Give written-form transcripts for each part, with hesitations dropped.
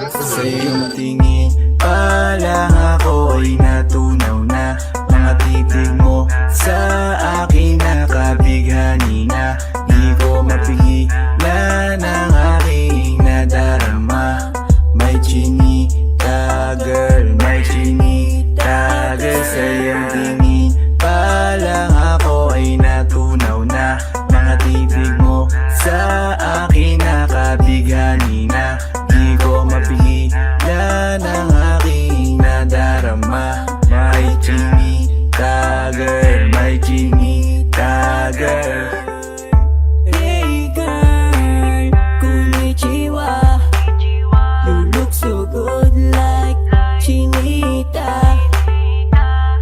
Sa iyong tingin pa lang ako ay natunaw na. Mga titig mo sa akin nakabighani na. Di ko mapigilan ang aking nadarama. May chinita girl, may chinita girl. Sa iyong tingin pa lang ako ay natunaw na. Mga titig mo sa akin nakabighani na. Di ko mapigilan ang aking nadarama. May chinita girl, may chinita girl. Hey girl, konnichiwa. You look so good like chinita.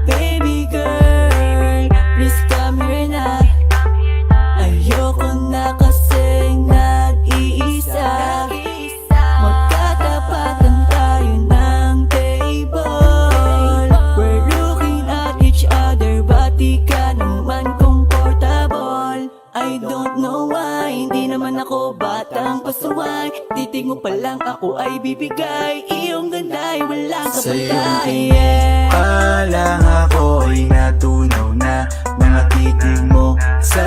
Baby girl, please come here na. Ayoko na kasing nag-iisa. Magkatapatan tayo ng table. We're looking at each other, but di ka naman comfortable. I don't know why, hindi naman ako batang pasaway. Titig mo pa lang ako ay bibigay. Iyong ganda ay walang Sa iyong kapatay. tingin pa lang ako ay natunaw na. Mga titig mo sa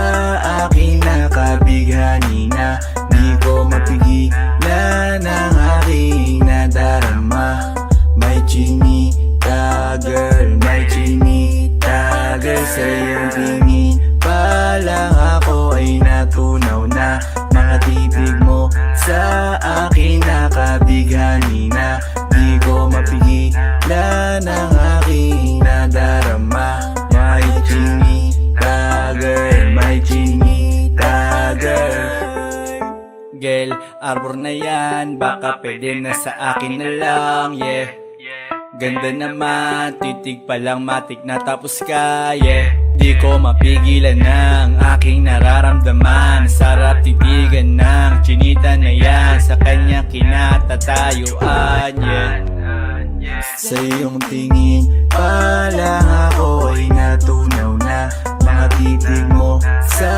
akin nakabighani na. Di ko mapigilan ang aking nadarama. May chinita girl, may chinita girl. Sa iyong tingin pa lang ako ay natunaw na. Mga titig mo sa akin nakabighani na. Di ko mapigilan ang aking nadarama. May chinita girl, may chinita girl. Girl, arbor na yan, baka pwede na sa akin na lang, yeah. Ganda naman, titig pa lang matik na tapos ka, yeah. Di ko mapigilan ng aking nararamdaman. Sarap titigan ng chinita na yan. Sa kanya kinatatayuan, yeah. Sa iyong tingin pa lang ako ay natunaw na. Mga titig mo sa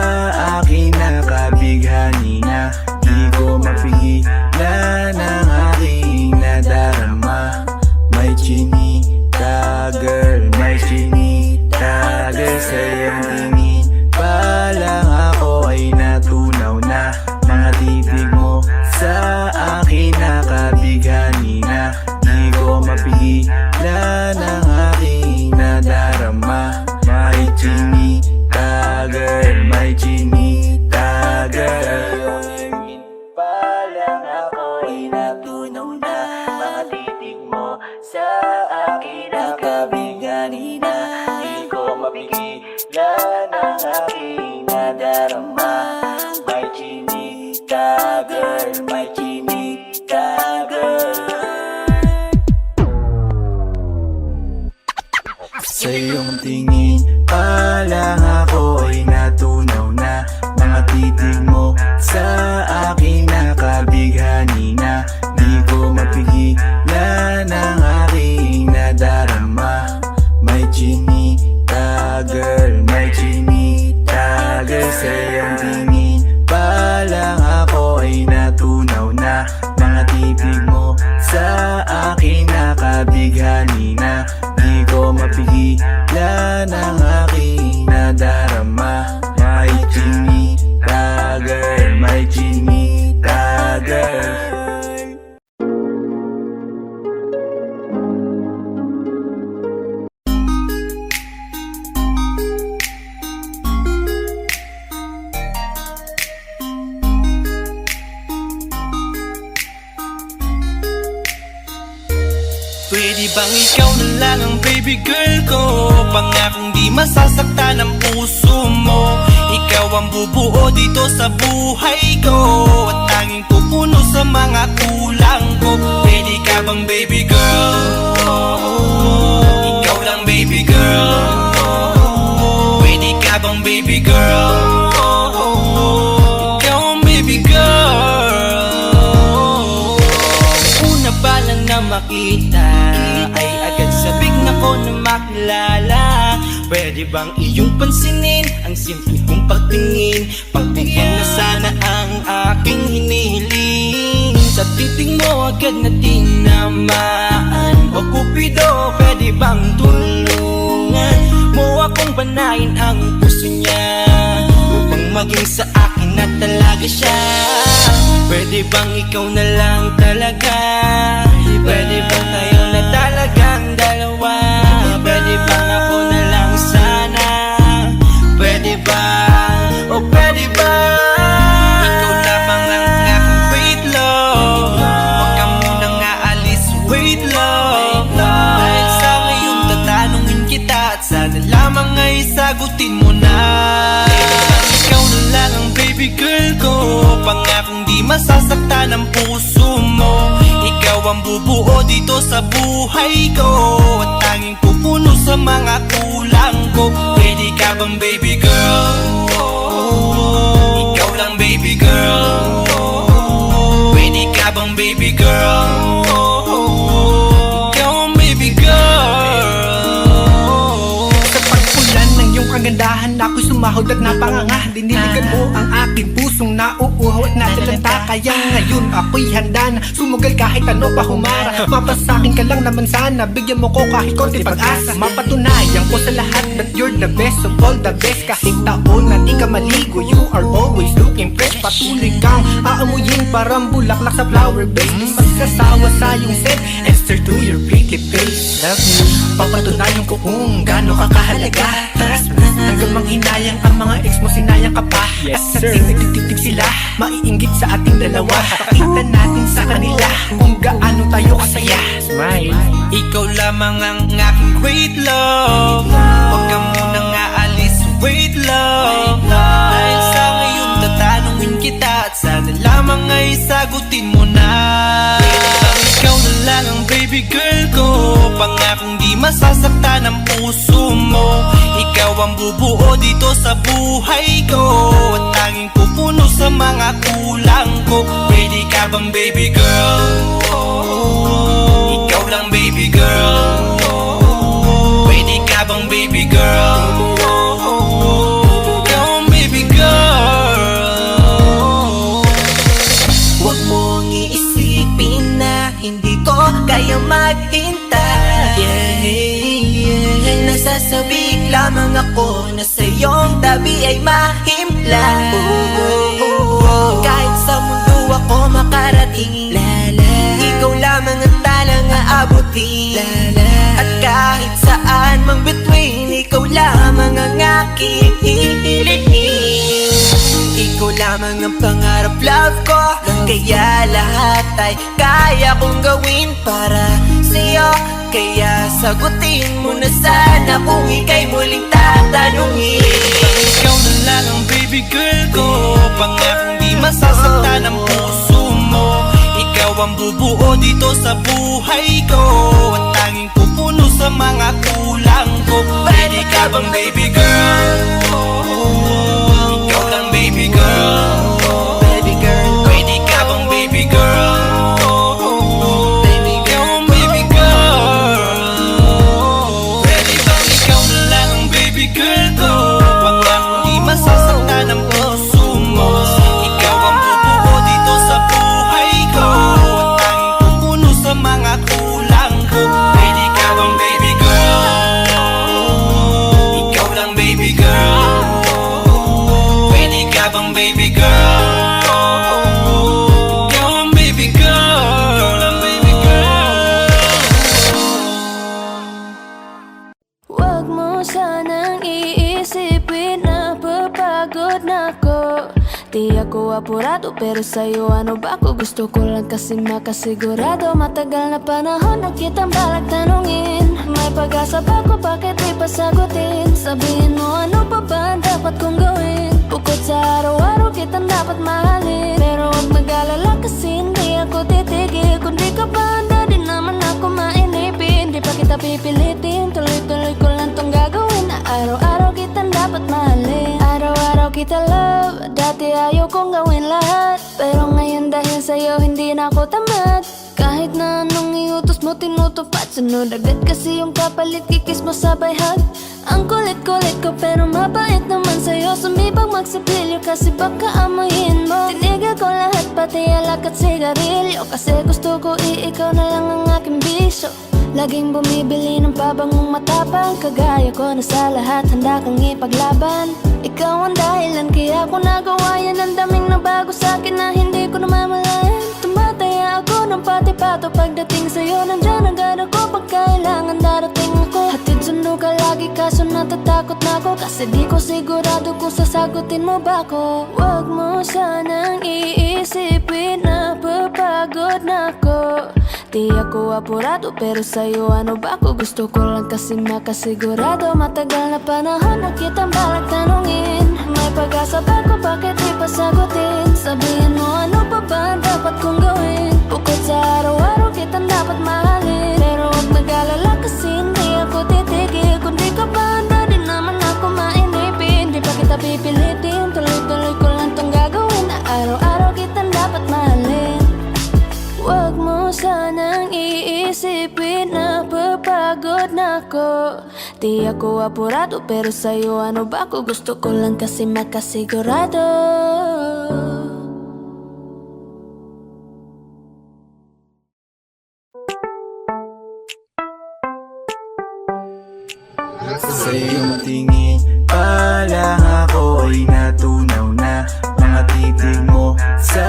akin nakabighani na. Di ko mapigilan ang aking nadarama. May chinita girl, may chinita girl. Sa iyong tingin pa lang ako ay natunaw na. Mga titig mo sa akin nakabighani na. Di ko mapigilan ang aking nadarama. May chinita girl, may chinita girl. Pa lang ako ay natunaw na. Mga titig mo sa akin nakabighani na. Di ko mapigilan ang aking nadarama. May chinita girl, may chinita girl. Sa iyong tingin pa lang ako ay natunaw na. Mga titig mo sa akin nakabighani na. Di ko mapigilan ang aking nadarama. May chinita girl, may chinita girl. Sa iyong tingin pa lang ako ay natunaw na. Mga titig mo sa akin nakabighani na. Di ko mapigilan ang aking nadarama. May chinita girl, may chinita girl. Pwede bang ikaw na lang ang baby girl ko? Pangakong di masasaktan ang puso mo. Ikaw ang bubuo dito sa buhay ko, at tanging pupuno sa mga kulang ko. Pwede ka bang baby girl? Ikaw lang baby girl. Pwede ka bang baby girl? Ikaw ang baby girl. Una pa lang na makita ay agad sabik na ko na makilala. Pwede bang iyong pansinin ang simple kong pagtingin? Pagbigyan na sana ang aking hinihiling. Sa titig Pagdating mo agad na tinamaan. O Cupido, pwede bang tulungan mo akong banayin ang puso niya, upang maging sa akin na talaga siya? Pwede bang ikaw na lang talaga? Pwede bang tayo na talagang dalawa? Pwede bang ako na lang sana? Pwede ba? O pwede ba? Ikaw lamang ang aking wait love. Huwag ka munang aalis, wait love. Dahil sa ngayon tatanungin kita, at sana lamang ay sagutin mo na. Ikaw na lang ang baby girl ko, pangakong di masasaktan ang puso mo. Ikaw ang bubuo dito sa buhay ko, at tanging pupuno sa mga kulang ko. Pwede ka bang baby girl? Ikaw lang baby girl. Pwede ka bang baby girl? Ikaw ang baby girl. Sa pagpulan ng iyong kagandahan, ako'y sumahod at napanganga. Diniligan mo ang aking pusong nauuhaw at natalanta. Kaya ngayon ako'y handa na sumugal kahit ano pa humara. Mapasakin ka lang naman sana, bigyan mo ko kahit konti pag-asa. Mapatunayan ko sa lahat that you're the best of all the best. Kahit taon na di ka maligo, you are always looking fresh. Patuloy kang aamuyin parang bulaklak sa flower base. Di magsasawa sa iyong scent, Esther to your pretty face. Love me, papatunayan ko kung gaano ka kahalaga. Trust me, hanggang manghinayang ang mga ex mo, sinayang ka pa. Yes, at sir. sa nagtitig sila, maiinggit sa ating dalawa. Pakita natin sa kanila kung gaano tayo kasaya. Smile. Ikaw lamang ang aking great love. Huwag ka munang aalis, wait love. Dahil sa ngayon tatanungin kita, at sana lamang ay sagutin mo na. Ikaw na lang ang baby girl ko, pangakong di masasaktan ang puso mo. Ikaw ang bubuo dito sa buhay ko, at tanging pupuno sa mga kulang ko. Pwede ka bang baby girl? Ikaw lang baby girl. Pwede ka bang baby girl? Ikaw ang baby girl. Huwag mong iisipin na hindi ko kaya maghintay. Nasasabik lamang ako na sa iyong tabi ay mahimpla. Kahit sa mundo ako makarating, ikaw lamang ang talang aabutin. At kahit saan mang between, ikaw lamang ang aking hihilihin. Ikaw lamang ang pangarap, love ko. Kaya lahat ay kaya kong gawin para sa'yo. Kaya sagutin mo na sana kung ika'y muling tatanungin. Ikaw na lang ang baby girl ko, pangakong di masasaktan ang puso mo. Ikaw ang bubuo dito sa buhay ko, at tanging pupuno sa mga kulang ko. Pwede ka bang baby girl? Ikaw lang baby girl. Baby girl, Pwede ka bang baby girl? baby Ikaw ang baby girl. Pwede bang ikaw na lang ang baby girl ko, pangakong di masasaktan ang puso mo. Ikaw ang bubuo dito sa buhay ko, at tanging pupuno sa mga kulang ko. Pwede ka bang baby girl? Ikaw lang baby girl. Pwede ka bang baby girl? Ikaw ang baby girl. Ikaw lang baby girl. Huwag mo sanang iisipin na papagod na ako. Di ako apurado pero sa'yo ano ba ako? Gusto ko lang kasi makasigurado. Matagal na panahon na kitang balak tanungin. May pag-asa ba ko, bakit di pa sagutin? Sabihin mo ano pa ba ang dapat kong gawin? Bukod sa araw-araw kitang dapat mahalin. Pero huwag mag-alala kasi hindi ako titigil. Kung di ka ba handa, di naman ako mainipin. Di pa kita pipilitin, tuloy-tuloy ko lang tong gagawin. Na araw-araw kitang dapat mahalin. Araw-araw kita love, dati ayaw kong gawin lahat. Pero ngayon dahil sa'yo hindi na ako tamad. Kahit na anong iutos mo tinutupad. Sunod agad kasi yung kapalit, kikis mo sabay hug. Ang kulit-kulit ko pero mabait naman sa'yo. Sumibang magsipilyo kasi baka amuyin mo. Tinigil ko lahat para pati alak at sigarilyo, kasi gusto ko ikaw na lang ang aking bisyo. Laging bumibili ng pabangong matapang, kagaya ko na sa lahat handa kang ipaglaban. Ikaw ang dahilan kaya ko nagawa yan, ang daming nabago sa'kin na hindi ko namamalayan. Tumataya ako ng pati-pato pagdating sa'yo, nandyan agad ako pag kailangan darating ako. Hatid sundo ka lagi kaso natatakot na ako, kasi di ko sigurado kung sasagutin mo ba ako. Huwag mo sanang iisipin na papagod na ako. Di ako apurado pero sa'yo ano ba ako, gusto ko lang kasi makasigurado. Matagal na panahon na kitang balak tanungin, may pag-asa ba ko, bakit di pa sagutin? Sabihin mo ano pa ba ang dapat kong gawin? Bukod sa araw-araw kitang dapat mahalin, pero huwag mag-alala kasi hindi ako titigil. Kung di ka ba handa din naman ako mainipin, di pa kita pipilitin, tuloy-tuloy ko lang tong gagawin, na araw-araw kitang dapat mahalin. Huwag mo sanang iisipin na papagod na ako. Di ako apurado pero sa'yo ano ba ako, gusto ko lang kasi makasigurado. Sa iyong tingin pa lang ako ay natunaw na, mga titig mo sa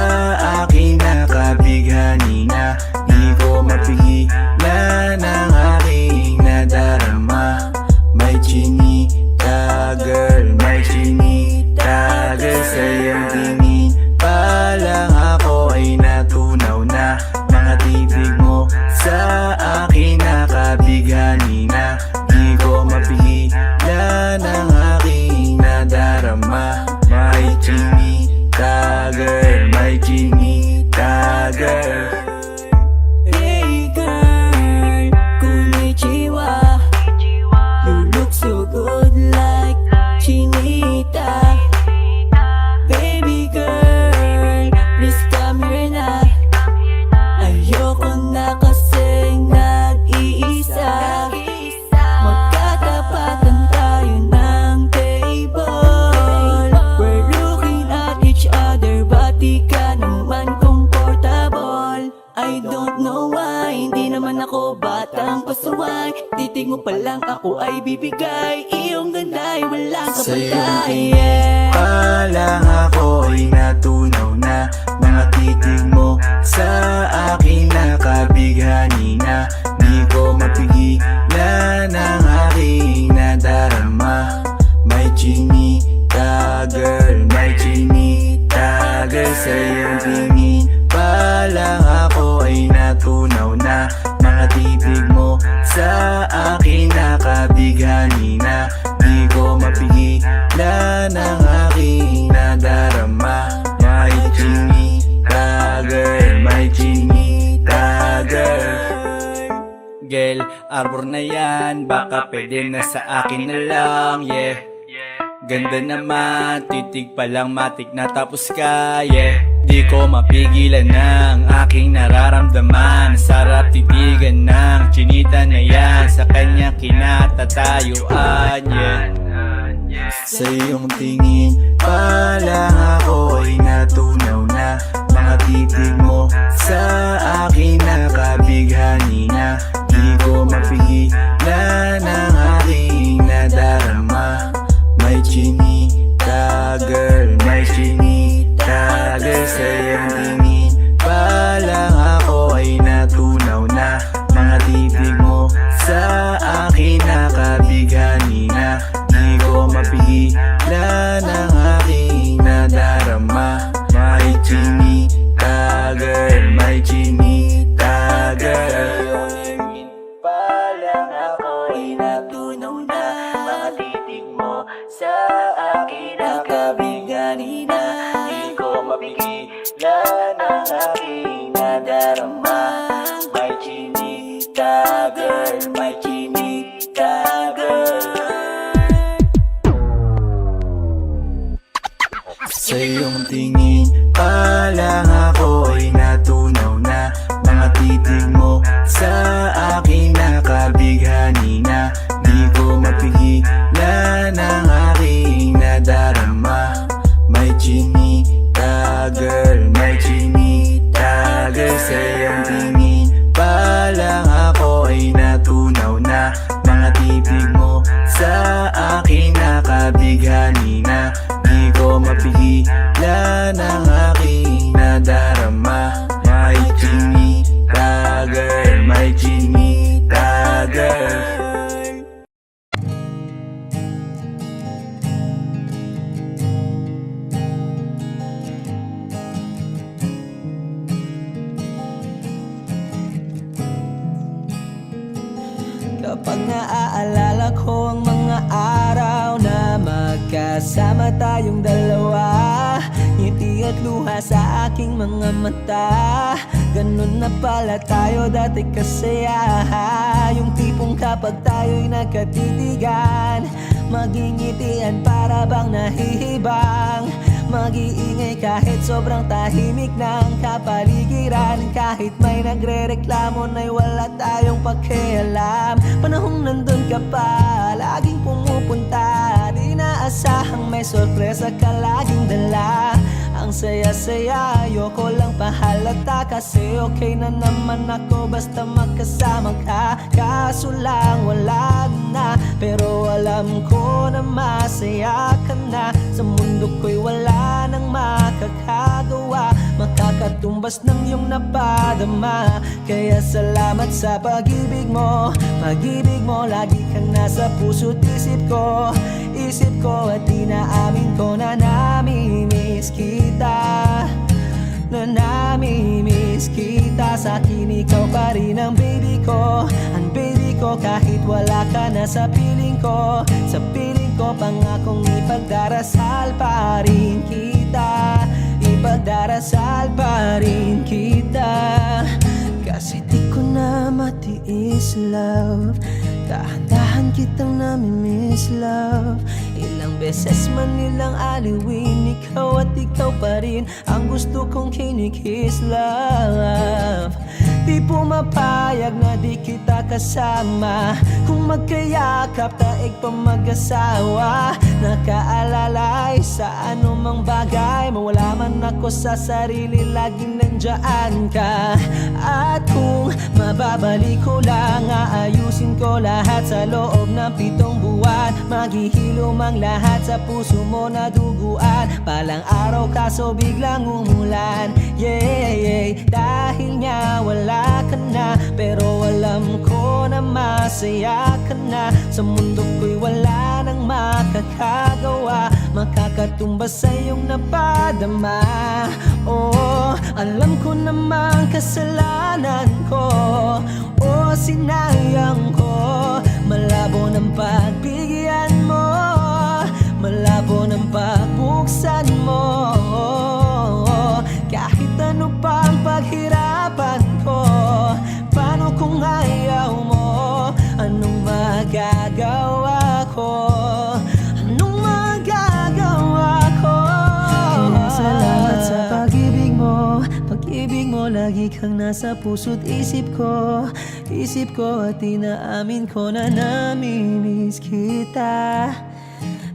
akin nakabighani na. Di ko mapigilan ang aking nadarama. May chinita girl, may chinita girl. Sa iyong tingin pa lang ako ay natunaw na, mga titig mo sa akin nakabighani na. Di ko mapigilan ang aking nadarama. May chinita girl, may chinita girl. Hey girl, konnichiwa. You look so good like Chinita. Baby girl, please come here na. Ayoko na kasing nag-iisa. Magkatapatan tayo ng table. We're looking at each other, but di ka naman comfortable. I don't know why, hindi naman ako batang pasuway. Titig mo pa lang ako ay bibigay, iyong ganda ay walang Sa iyong kapatay. tingin pa lang ako ay natunaw na, mga titig mo sa akin nakabighani na. Di ko mapigilan ang aking nadarama. May chinita girl, may chinita girl. Sa iyong tingin pa lang ako ay natunaw na, mga titig mo sa akin nakabighani na. Di ko mapigilan ang aking nadarama. May chinita girl, may chinita girl. Girl, arbor na yan, baka pwede na sa akin na lang, yeah. Ganda naman, titig pa lang matik na tapos ka, yeah. Di ko mapigilan ng aking nararamdaman. Sarap titigan ng chinita na yan, sa kanya kinatatayuan, yeah. Sa iyong tingin pa lang ako ay natunaw na, mga titig mo sa akin nakabighani na. Di ko mapigilan ang aking nadarama. May chinita girl, may chinita girl. Sa iyong tingin pa lang ako ay natunaw na, mga titig mo sa akin nakabighani na. Di ko mapigilan ang aking nadarama. May chinita girl, may chinita girl. Pa lang ako ay natunaw na, mga titig mo sa akin nakabighani na. Di ko mapigilan ang aking nadarama. May chinita girl, may chinita girl. Sa iyong tingin pa lang ako ay natunaw na, mga titig mo sa akin nakabighani na. Di ko mapigilan ang aking nadarama. May chinita girl, may chinita nadarama. My chinita girl, my chinita girl. Kapag naaalala ko ang mga araw na magkasama tayong dalawa, ngiti at luha sa aking mga mata. Ganun na pala tayo dati kasaya. Yung tipong kapag tayo'y nagkatitigan, magingitian para bang nahihibang. Mag-iingay kahit sobrang tahimik ng kapaligiran. Kahit may nagre-reklamo na'y wala tayong pakialam. Panahong nandun ka pa, laging pumupunta. Di naasahang may sorpresa ka laging dala. Ang saya-saya, ayoko lang pahalata. Kasi okay na naman ako basta magkasama ka. Kaso lang wala na, pero alam ko na masaya ka na. Sa mundo ko'y wala nang makakagawa, makakatumbas ng iyong napadama. Kaya salamat sa pag-ibig mo. Pag-ibig mo, lagi kang nasa puso't isip ko. Isip ko at inaamin ko na namimiss kita. Na namimiss kita. Sa'kin ikaw pa rin ang baby ko. Ang baby ko kahit wala ka na sa piling ko. Sa piling ko pangakong ipagdarasal pa rin kita. Ipagdarasal pa rin kita. Kasi di ko na matiis love. Dahan-dahan kitang namimiss love. Ilang beses man nilang aliwin, ikaw at ikaw pa rin ang gusto kong kinikiss love. Di pumapayag na di kita kasama. Kung magkayakap taig pa mag-asawa. Nakaalalay sa anumang bagay. Mawala man ako sa sarili, laging nandyan ka. At kung mababalik ko lang, aayusin ko lahat sa loob ng 7 buwan. Maghihilom ang lahat sa puso mo na duguan. Palang araw kaso biglang umulan. Yeah, dahil nga wala ka na, pero alam ko na masaya ka na. Sa mundo ko'y wala nang makakagawa, makakatumbas sa iyong napadama. Oh, alam ko namang kasalanan ko. Oh, sinayang ko. Malabo ng pagbigyan mo, malabo ng pagbuksan mo. Kahit ano pang paghirapan ko, paano kung ayaw mo? Anong magagawa ko? Anong magagawa ko? Kaya salamat sa pag-ibig mo. Pag-ibig mo, lagi kang nasa puso't isip ko. Isip ko at inaamin ko na namimiss kita.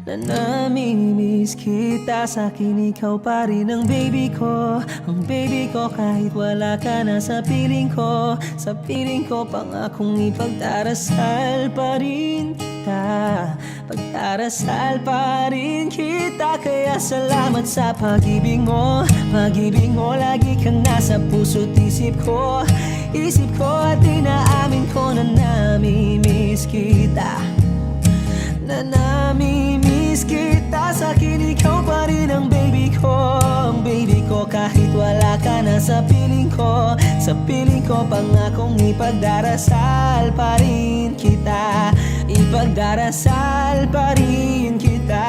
Na namimiss kita. Sa'kin ikaw pa rin ang baby ko. Ang baby ko kahit wala ka na sa piling ko. Sa piling ko pangakong ipagdarasal pa rin kita. Pagdarasal pa rin kita. Kaya salamat sa pag-ibig mo. Pag-ibig mo, lagi kang nasa puso't isip ko. Isip ko at inaamin ko na namimiss kita. Na namimiss kita. Sa'kin ikaw pa rin ang baby ko. Ang baby ko kahit wala ka na sa piling ko. Sa piling ko pangakong ipagdarasal pa rin kita. Ipagdarasal pa rin kita.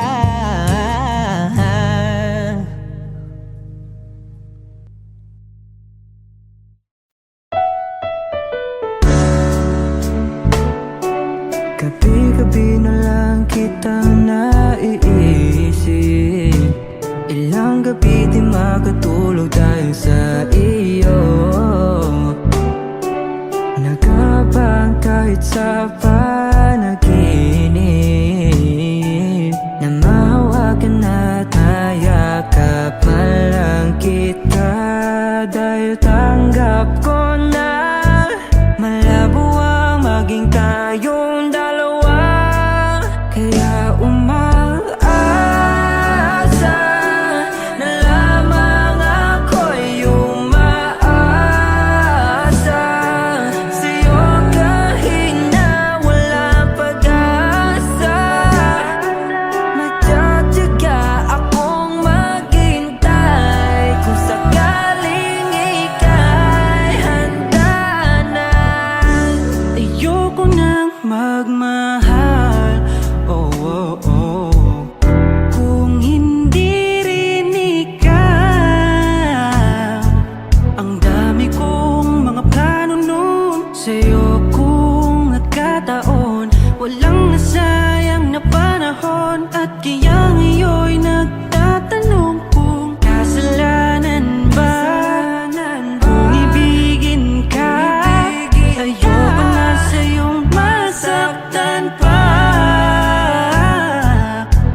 Gabi-gabi na lang kitang naiisip. Ilang gabi di makatulog dahil sa iyo. Nagkabang kahit sa panaginip, na mahawakan at mayakapan lang kita. Dahil tanggap ko na malabo ang maging tayong dalawa. Kaya umaasa na lamang ako'y Kaya ngayon'y nagtatanong kung kasalanan ba kung ibigin ka. Ayoko na sa'yong masaktan pa.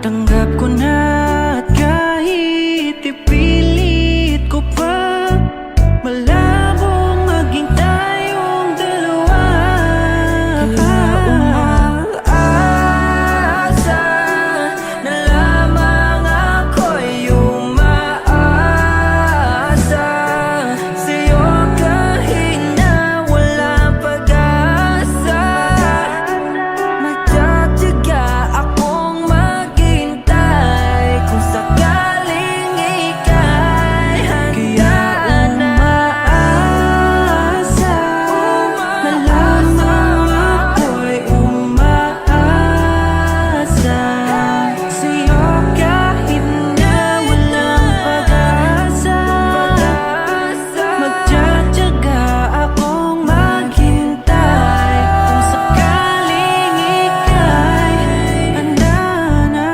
Tanggap ko na at kahit ipilit ko pa, malabong maging tayong dalawa. Umaasa na lamang ako'y umaasa sa'yo kahit na walang pag-asa. Magtatiyaga akong maghintay kung sakaling ika'y handa na. Umaasa na lamang ako'y umaasa sa'yo kahit na walang pag-asa. Magtatiyaga akong maghintay kung sakaling ika'y handa na.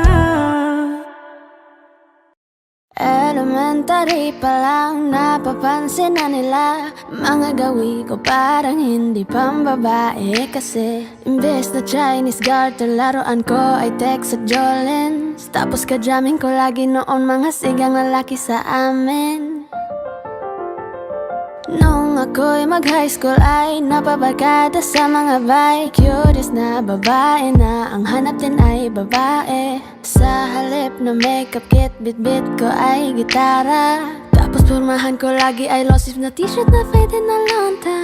Elementary pa lang napapansin na nila mga gawi ko parang hindi pambabae. Kasi imbes na Chinese garter laruan ko ay text at Jolens. Tapos ka-jamming ko lagi noon mga sigang lalaki sa amin. Nung ako'y mag-high school ay napabarkada sa mga bike. Curious na babae na ang hanap din ay babae. Sa halip na makeup kit, bit-bit ko ay gitara. Tapos pormahan ko lagi ay low sleeve na t-shirt na fade na lonta.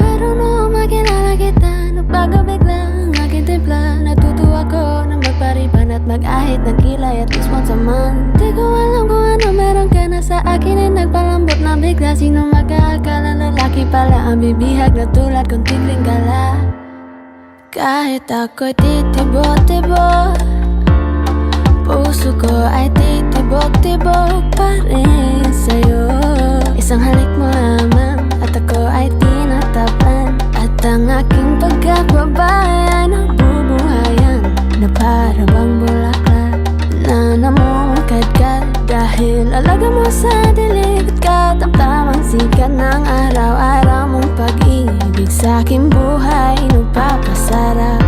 Pero noong makilala kita, nagbago bigla ang aking timpla. Natutuwa ko na magpariban at mag-ahit ng kilay at least once a month. Di ko alam kung ano meron ka na sa akin ay nagpalambot na bigla. Sino mag-aakala lalaki pala ang bibihag na tulad kong tigling gala. Kahit ako'y titibok-tibok, puso ko ay titibok-tibok pa rin sa'yo. Isang halik mo lamang at ako ay tinatapan. At ang aking pagkakbabae ay nabubuhayan na para bang bulaklak na namumukadkad. Dahil alaga mo sa dilig at katamtamang sikat ng araw-araw mong pag-ibig sa aking buhay nagpapasarap.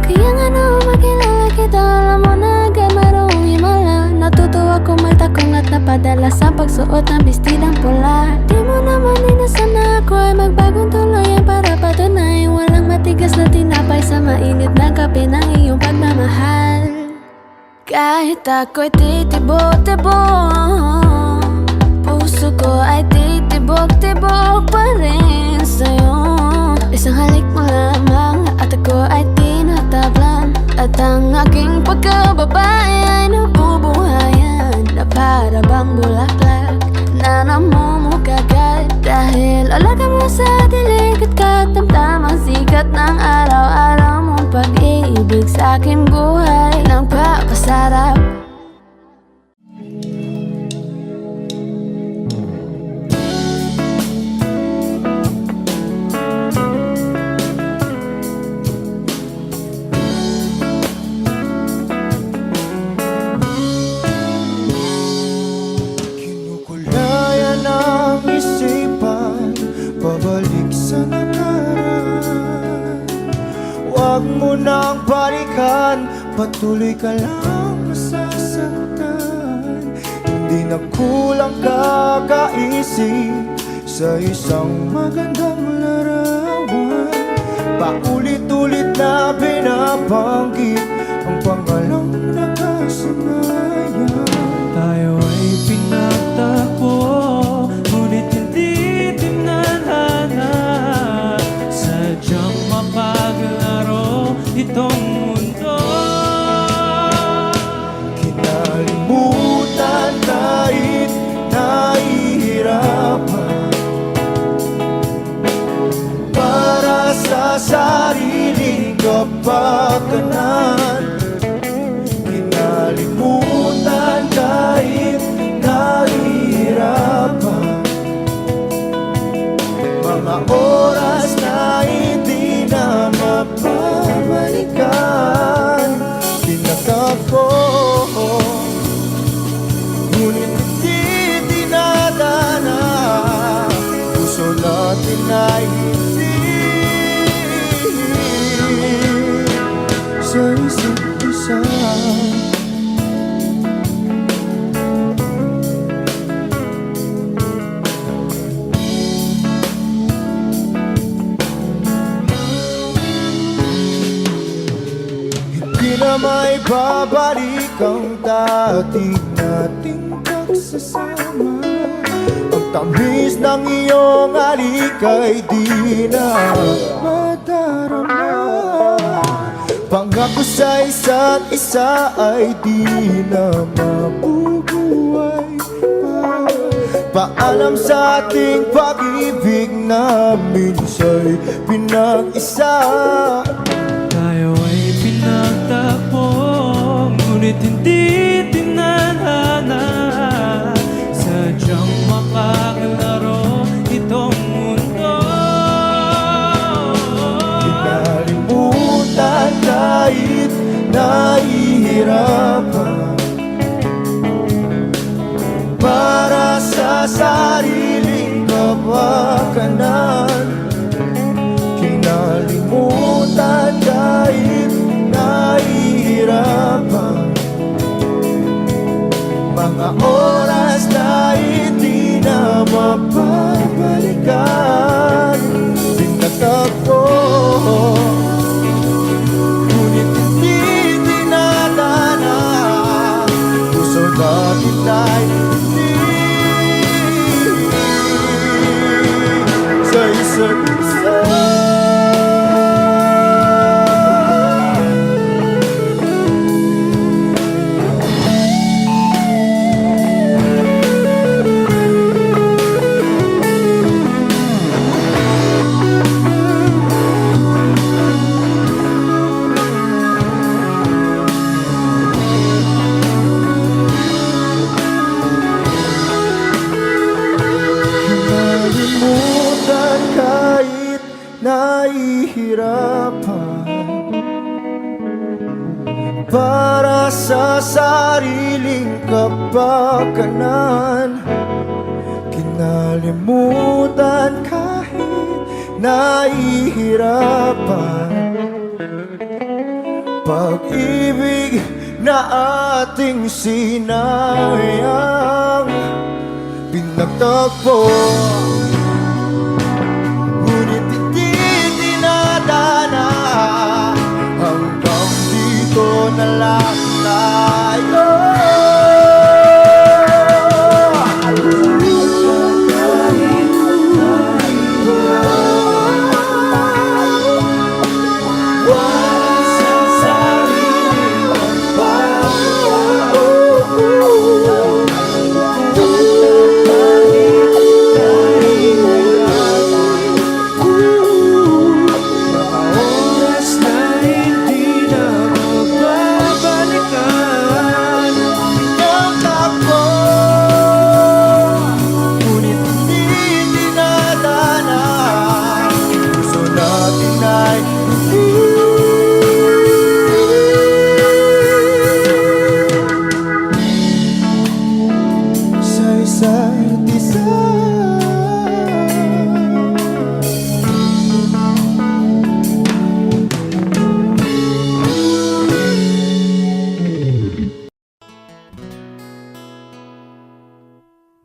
Kaya nga nung makilala kita, alam mo na agad marunong himala. Natutuwa kong magtakong at napadala sa pagsuot ng bestidang pula. Di mo naman inasan na ako ay magbagong tuluyan para patunay walang matigas na tinapay sa mainit na kape ng iyong pagmamahal. Kahit ako'y titibok-tibok, puso ko ay titibok-tibok pa rin sa'yo. Isang halik mo lamang at ako ay tinatablan. At ang aking pagkababae ay nabubuhayan na para bang bulaklak na namumukagad. Dahil alaga mo sa dilig at katamtamang sikat ng araw-araw mong pag-ibig sa aking buhay nagpapasarap. Kinukulayan ang isipan, pabalik sa nakaraan. Huwag mo nang balikan, patuloy ka lang masasaktan. Hindi na kulang kakaisip sa isang magandang larawan. Paulit-ulit na binabanggit ang pangalang nakasanayan. Tayo ay pinagtagpo, ngunit hindi tinadhana. Sadyang mapaglaro itong mundo. Kinalimutan kahit nahihirapan, para sa sariling kapakanan. Kinalimutan kahit nahihirapan, mga oras na hindi Di na may babalik ang dati nating pagsasama. Ang tamis ng iyong halik ay di na madarama. Pangako sa isa't isa ay di na mabubuhay pa. Paalam sa ating pag-ibig na minsa'y pinag-isa. Tayo ay pinagtapos, ngunit hindi tinadhana. Sadyang makakalaro itong mundo. Kinalimutan kahit nahihirapan, para sa sariling kapakanan. Kinalimutan kahit nahihirapan, mga oras na hindi na mapabalikan. Pinagtagpo, ngunit hindi dinadana. Puso natin ay hindi sa isa't isa. Kinalimutan kahit nahihirapan, para sa sariling kapakanan. Kinalimutan kahit nahihirapan, pag-ibig na ating sinayang. Pinagtagpo, ngunit hindi dinadana. Hanggang dito na lang tayo. Isa't isa.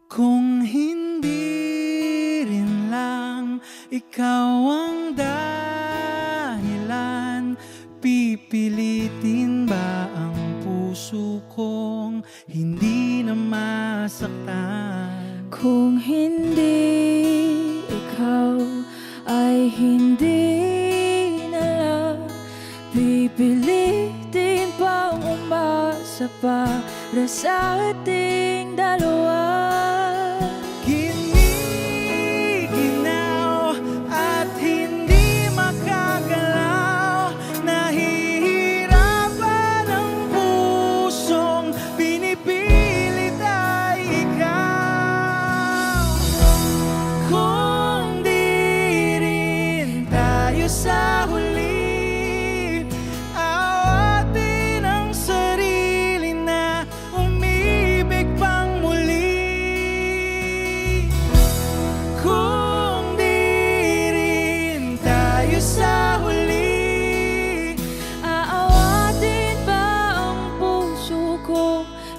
Kung hindi rin lang ikaw ang dahilan, pipilitin ba ang puso kong hindi na masaktan? Kung hindi ikaw ay hindi na lang, pipilitin pang umasa para sa ating dalawa. Giniginaw at hindi makagalaw, nahihirapan ang pusong pinipilit ay ikaw. Kung di rin tayo sa huli, awatin ang sarili na umibig pang muli.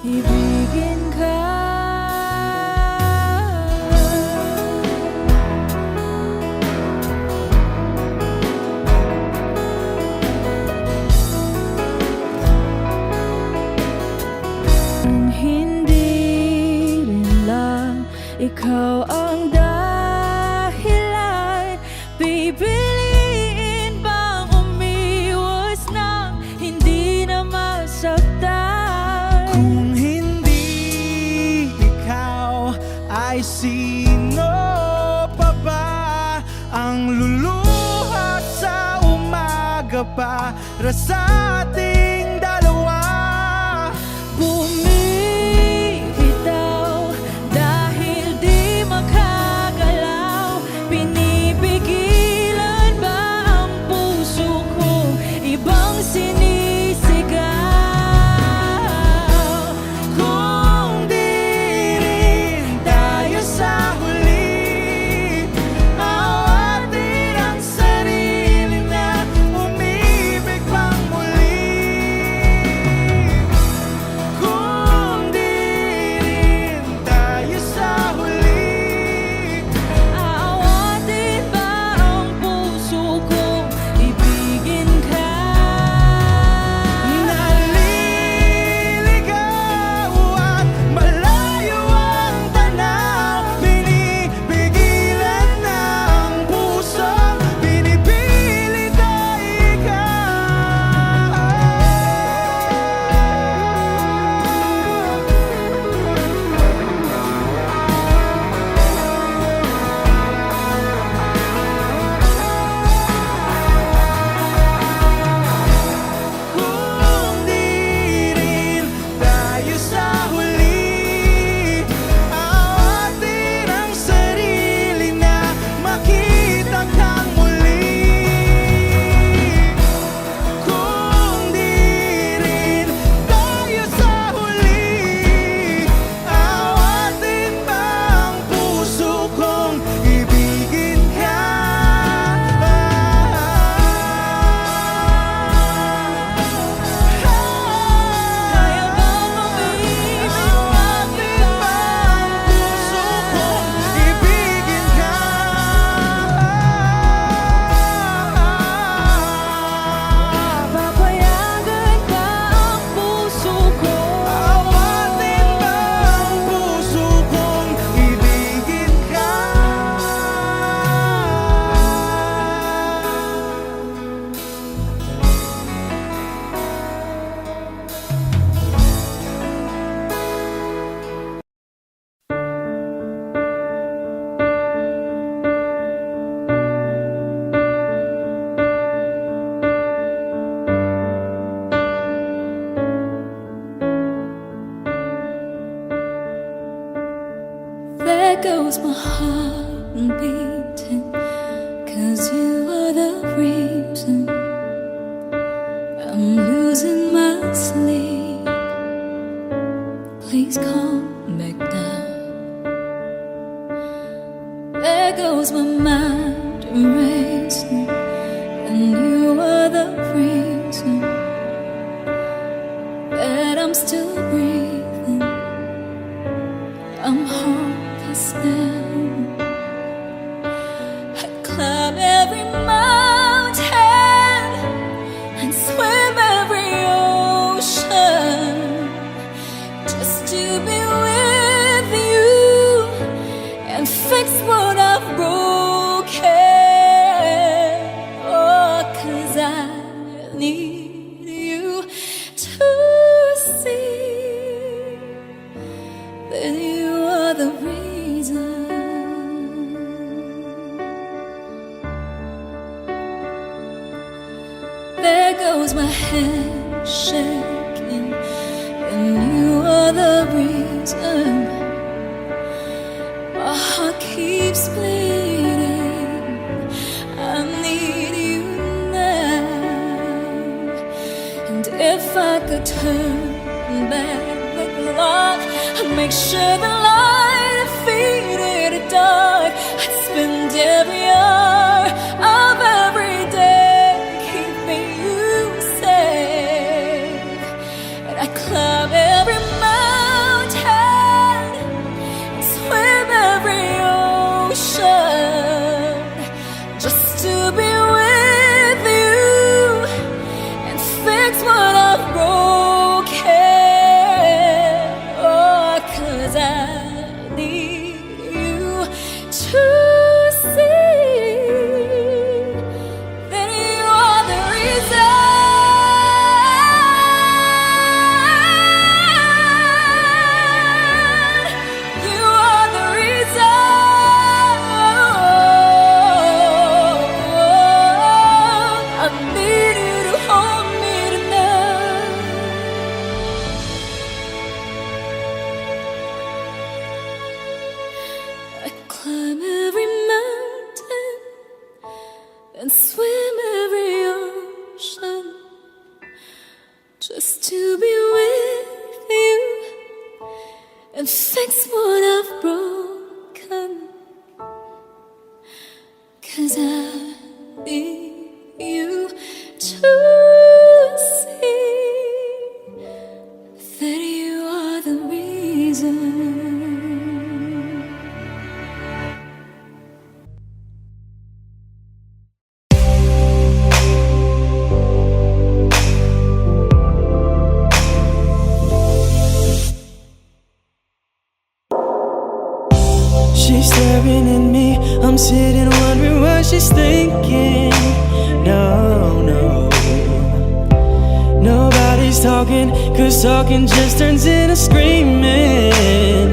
ibigin ka. Kung hindi rin lang ikaw ang dahilan, pipiliin bang umiwas nang hindi na masaktan? Kung hindi ikaw, ay sino pa ba ang luluha sa umaga para sa ating dalawa? Bumibitaw dahil di makagalaw, pinipigilan ba ang puso kong ibang sinisigaw? Kung di rin tayo sa huli, awatin ang sarili na umibig pang muli. Kung di rin tayo sa huli, aawatin ba ang puso kong ibigin ka? Naliligaw at malayo ang tanaw, pinipigilan ng puso, pinipilit na ikaw. Kung di rin tayo sa huli, awatin ang sarili na makita kang muli. Kung di rin tayo sa huli, awatin ba ang puso kong ibigin ka? Kaya bang umibig Awatin ba ang puso kong ibigin ka? papayagan ba ang puso ko? Awatin ba ang puso kong ibigin ka? There goes my heart beating, 'cause you are the reason I'm losing my sleep. Please come back now. There goes my mind racing, and you are the reason that I'm still breathing. I'm hopeless now. I'd climb every mountain and swim every ocean just to be with you and fix what I've broken. Oh, 'cause I need you to see that you are the reason. There goes my head shaking, and you are the reason. My heart keeps bleeding. I need you now. And if I could turn back the clock, I'd make sure the light defeated the dark. I'd spend every hour of every day keeping you safe, and I'd climb every mountain and things would have broken. 'Cause I need you to see that you are the reason. She's staring at me, I'm sitting wondering what she's thinking. No, no, nobody's talking, 'cause talking just turns into screaming.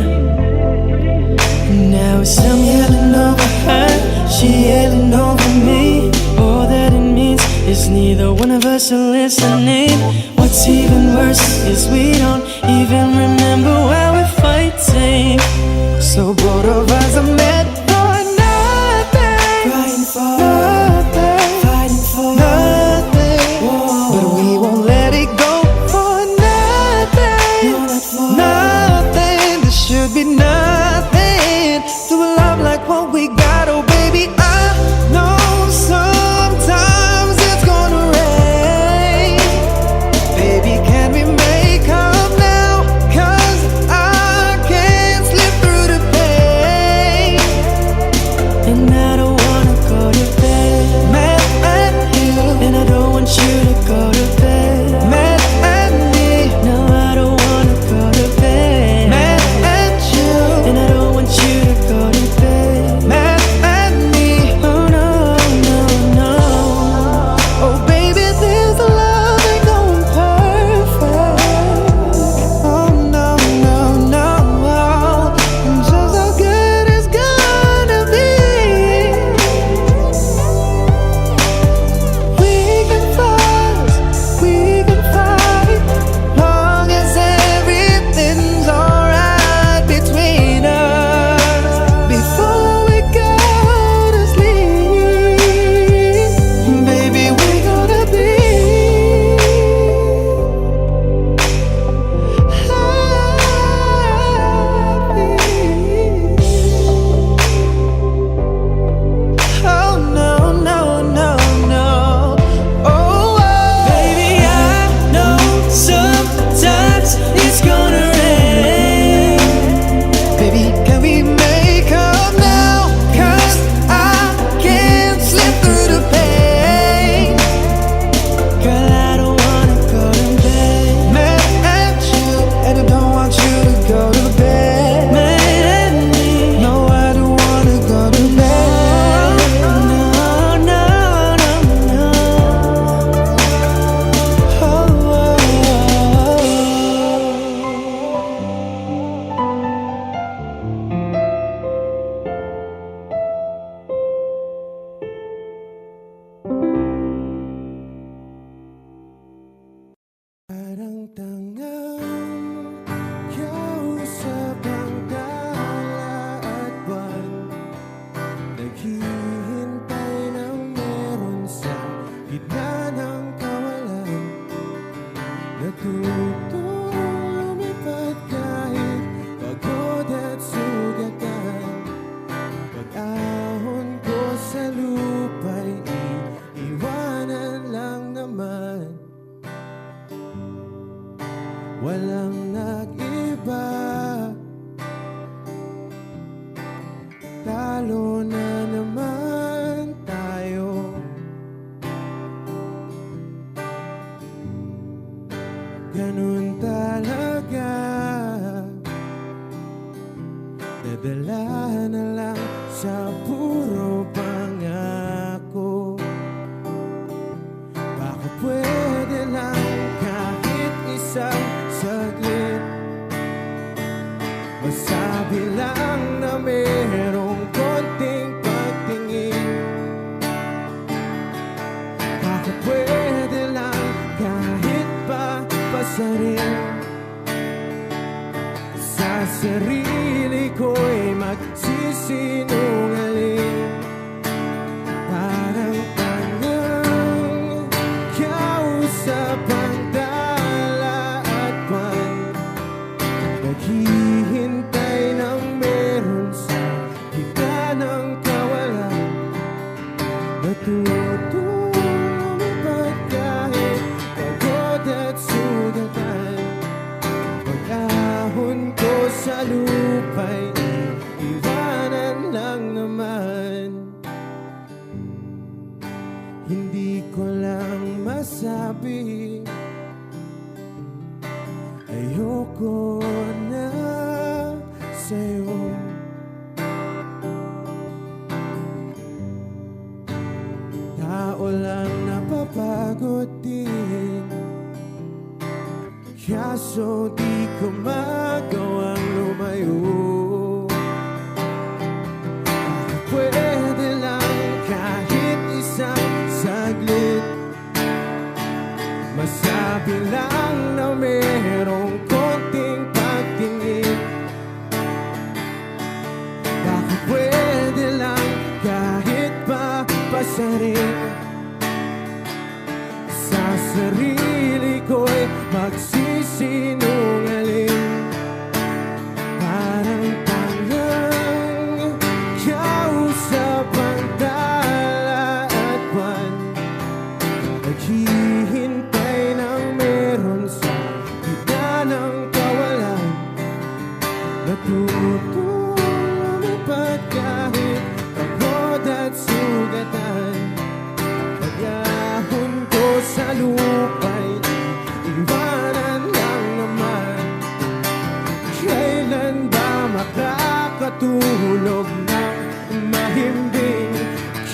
Now it's I'm yelling over her, she yelling over me. All that it means is neither one of us are listening. What's even worse is we don't even remember why we're fighting. So both of us are meant for nothing. Fighting for nothing. Fighting for nothing. Whoa. But we won't let it go for nothing. No, not for nothing. There should be nothing to a love like what we got. Oh baby, I know sometimes it's gonna rain. Baby, can we make up now? 'Cause I can't slip through the pain. And I don't wanna go to bed mad at you, and I don't want you to go to bed mad at me. No, I don't wanna go to bed mad at you, and I don't want you to go to bed mad at me. Oh no, no, no. Oh baby, this love ain't going perfect. Oh no, no, no. Just how good it's gonna be. We can fuss, we can fight, long as everything's alright between us. Before we go to sleep, baby, we're gonna be happy. Oh no, no, no, no. Oh, baby, I know sometimes it's gonna rain. Baby, can we make up now? 'Cause I can't slip through the pain. Girl, I don't wanna go to bed mad at you, and I don't want you to go to bed mad at me. No, I don't wanna go to bed. No, no, no, no. Oh, oh, oh. Parang tangang kausap ang tala at buwan, naghihintay ng meron sa gitna ng kawalan. Natutong lumipad kahit pagod at sugatan. Pag-ahon ko sa lupa'y iiwanan lang naman. Walang nag-iba, talo na naman tayo. Ganun talaga, nadala na lang sa puro pangako. Baka pwede lang kahit isang saglit, masabi lang na merong konting pagtingin. Baka pwede lang kahit pa pasarin. Sa sarili ko'y magsisinungaling. Parang tangang kausap ang tala at buwan, naghihintay sa lupa'y iwanan lang naman. Hindi ko lang masabi, ayoko na sa'yo. Tao lang napapagod din, kaso di ko magawang lumayo. Bakit pwede lang kahit isang saglit masabi lang na merong konting pagtingin? Bakit pwede lang kahit pa pasarin sa sarili ko'y magsisinungaling? Parang tangang kausap ang tala at buwan, naghihintay ng meron sa gitna ng kawalan. Natutong lumipad kahit pagod at sugatan. Pag-ahon ko sa lupa'y iwanan lang naman. Kailan ba makakatulog ng mahimbing?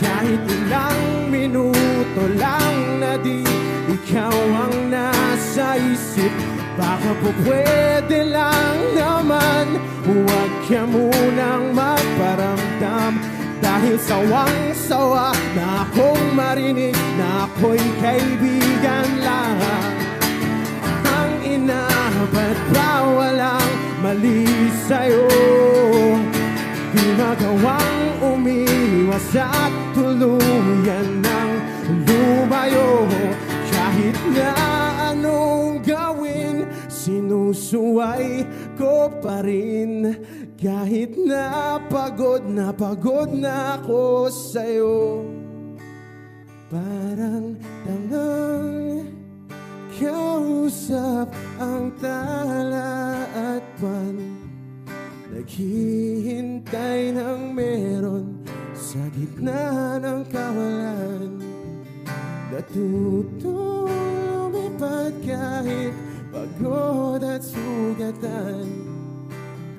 Kahit ilang minuto lang na di ikaw ang nasa isip. Baka po pwede lang naman huwag ka munang magparamdam. Dahil sawang-sawa na akong marinig na ako'y kaibigan lang. Ang ina, ba't ba walang mali sa'yo? Di magawang umiwas at tuluyan ng lumayo. Kahit na anong gawin, sinusuway ko pa rin. Kahit na pagod na ako sa'yo. Parang tangang kausap ang tala at buwan, naghihintay ng meron sa gitna ng kawalan. Natutong lumipad kahit pagod at sugatan.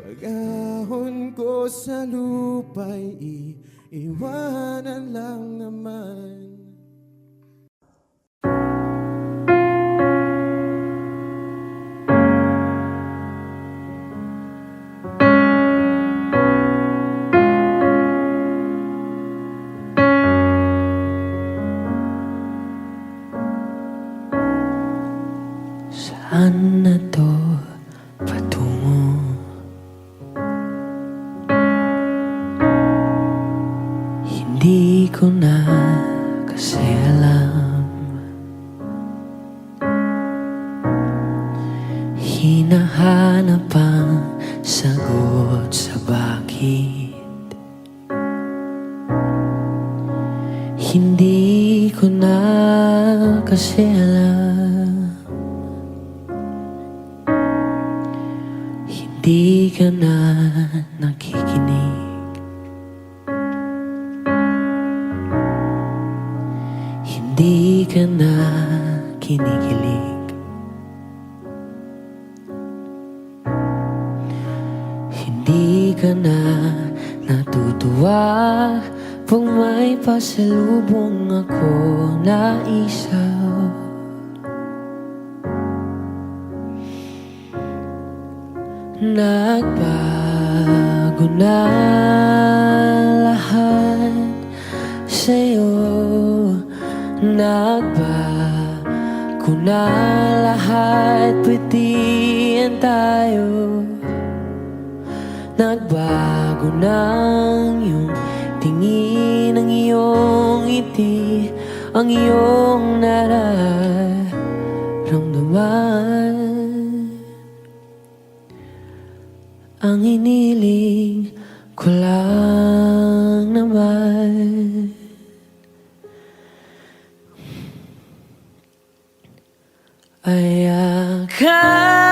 Pag-ahon ko sa lupa'y iwanan lang naman. Saan na to patungo? Hindi ko na kasi alam. Hinahanap ang sagot sa bakit. Hindi ko na kasi alam. Hindi ka na nakikinig. Hindi ka na kinikilig. Hindi ka na natutuwa pag may pasalubong ako na isaw. Nagbago na lahat sa'yo. Nagbago na lahat, pwedihan tayo. Nagbago na ang iyong tingin, ang iyong ngiti, ang iyong nararamdaman. Ang iniling ko lang naman ay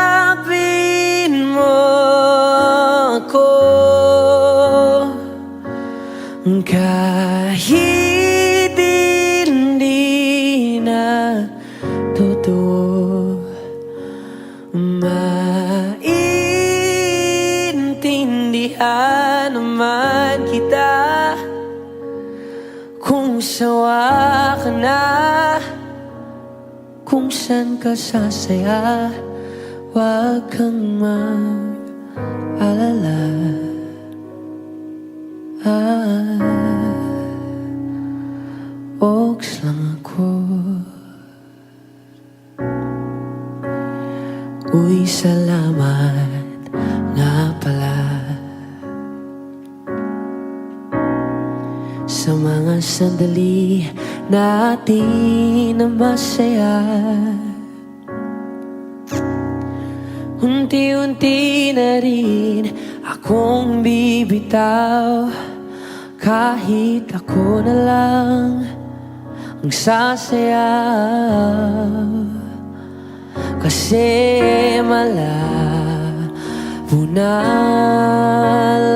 yakapin mo Kahit hindi na totoo, maintindihan naman kita kung sawa ka na, kung saan ka sasaya, huwag kang mag-alala. Oaks lang ako. Uy, salamat nga pala sa mga sandali natin na masaya. Unti-unti na rin akong bibitaw, kahit ako na lang ang sasayaw. Kasi malabo na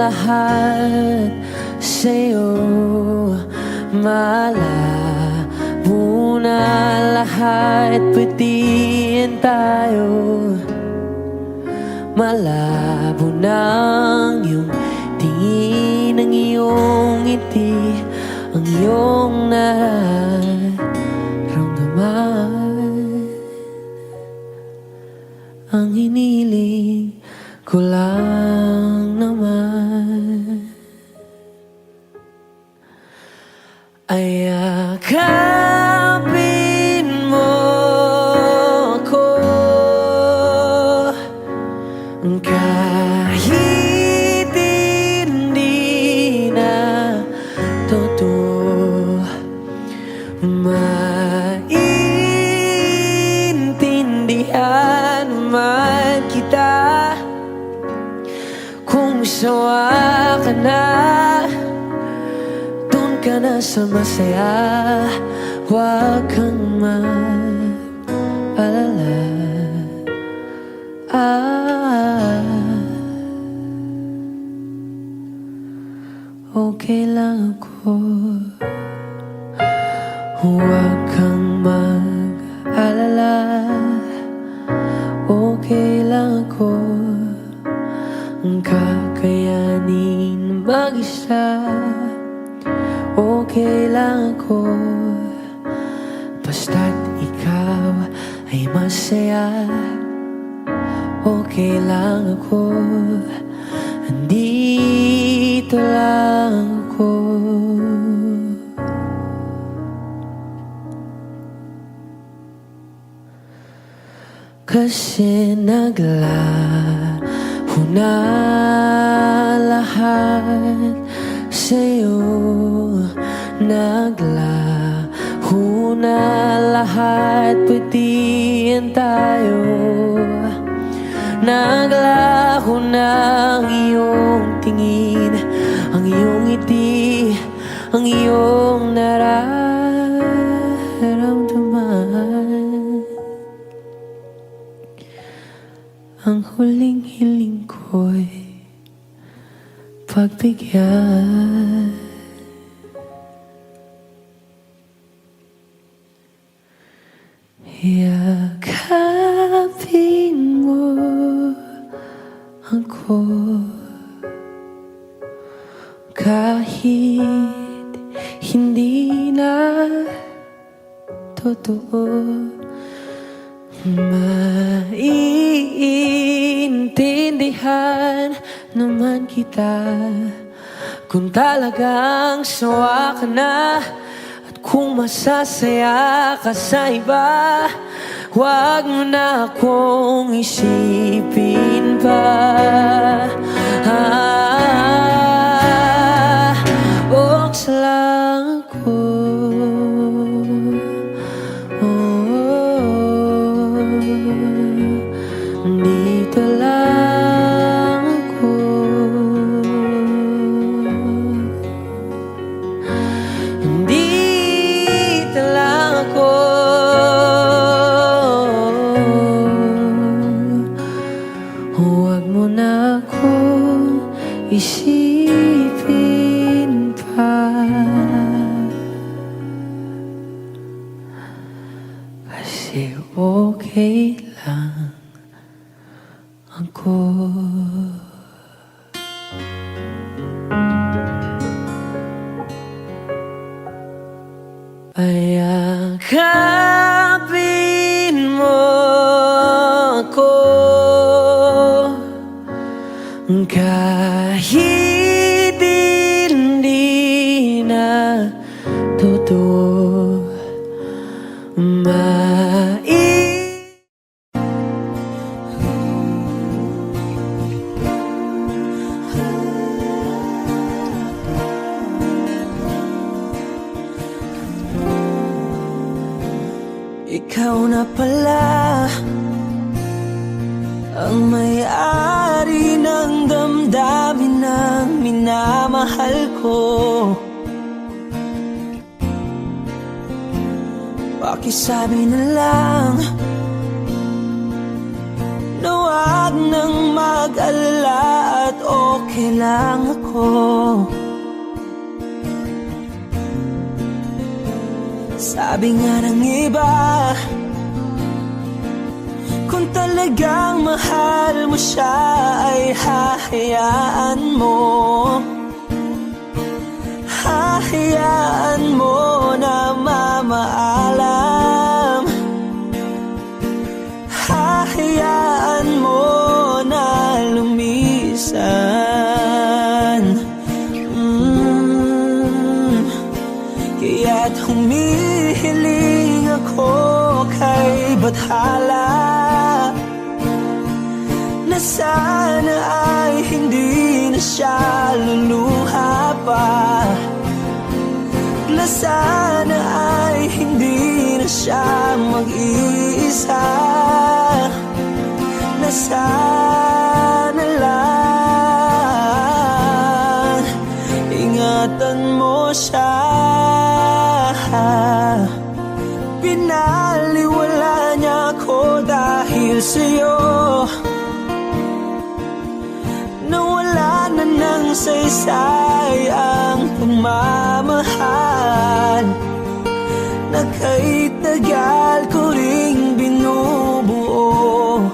lahat sa'yo, malabo na lahat, pwedeng tayo. Malabo nang iyong tingin, ang iyong ngiti, ang iyong nararamdaman. Ang hiniling ko lang naman ay yakapin mo ako, kahit hindi na totoo, maintindihan man kita kung sawa ka na, dun ka na sa masaya, huwag kang mag-alala. Okay lang ako, huwag kang mag-alala. Okay lang ako, kakayanin mag-isa. Okay lang ako, basta't ikaw ay masaya. Okay lang ako, andito lang ako. Kasi naglaho na lahat sa'yo, naglaho na lahat, pwedeng tayo. Naglaho na ang iyong tingin, ang iyong ngiti, ang iyong nararamdaman. Ang huling hiling ko'y pagbigyan. Yakapin mo ako, kahit hindi na totoo, maiintindihan naman kita kung talagang sawa ka na, at kung masasaya ka sa iba, huwag mo na akong isipin pa. Oks lang ako, dito lang ako. Dito lang ako. Huwag mo na akong isipin pa. okay lang ako. Payakapin mo ako kahit hindi na totoo. Ikaw na pala ang may-ari ng damdamin ng minamahal ko. Pakisabi na lang na wag nang mag-alala at okay lang ako. Sabi nga ng iba, kung talagang mahal mo siya ay hahayaan mo. Hahayaan mo na mamaalam. Hahayaan mo na lumisan. Kaya't humihiling ako kay Bathala na sana ay hindi na siya luluha pa, na sana ay hindi na siya mag-iisa, na sana lang ingatan mo siya. Pinaliwala niya ako dahil sa'yo, nawala na ng saysay ang pagmamahal na kahit tagal ko ring binubuo,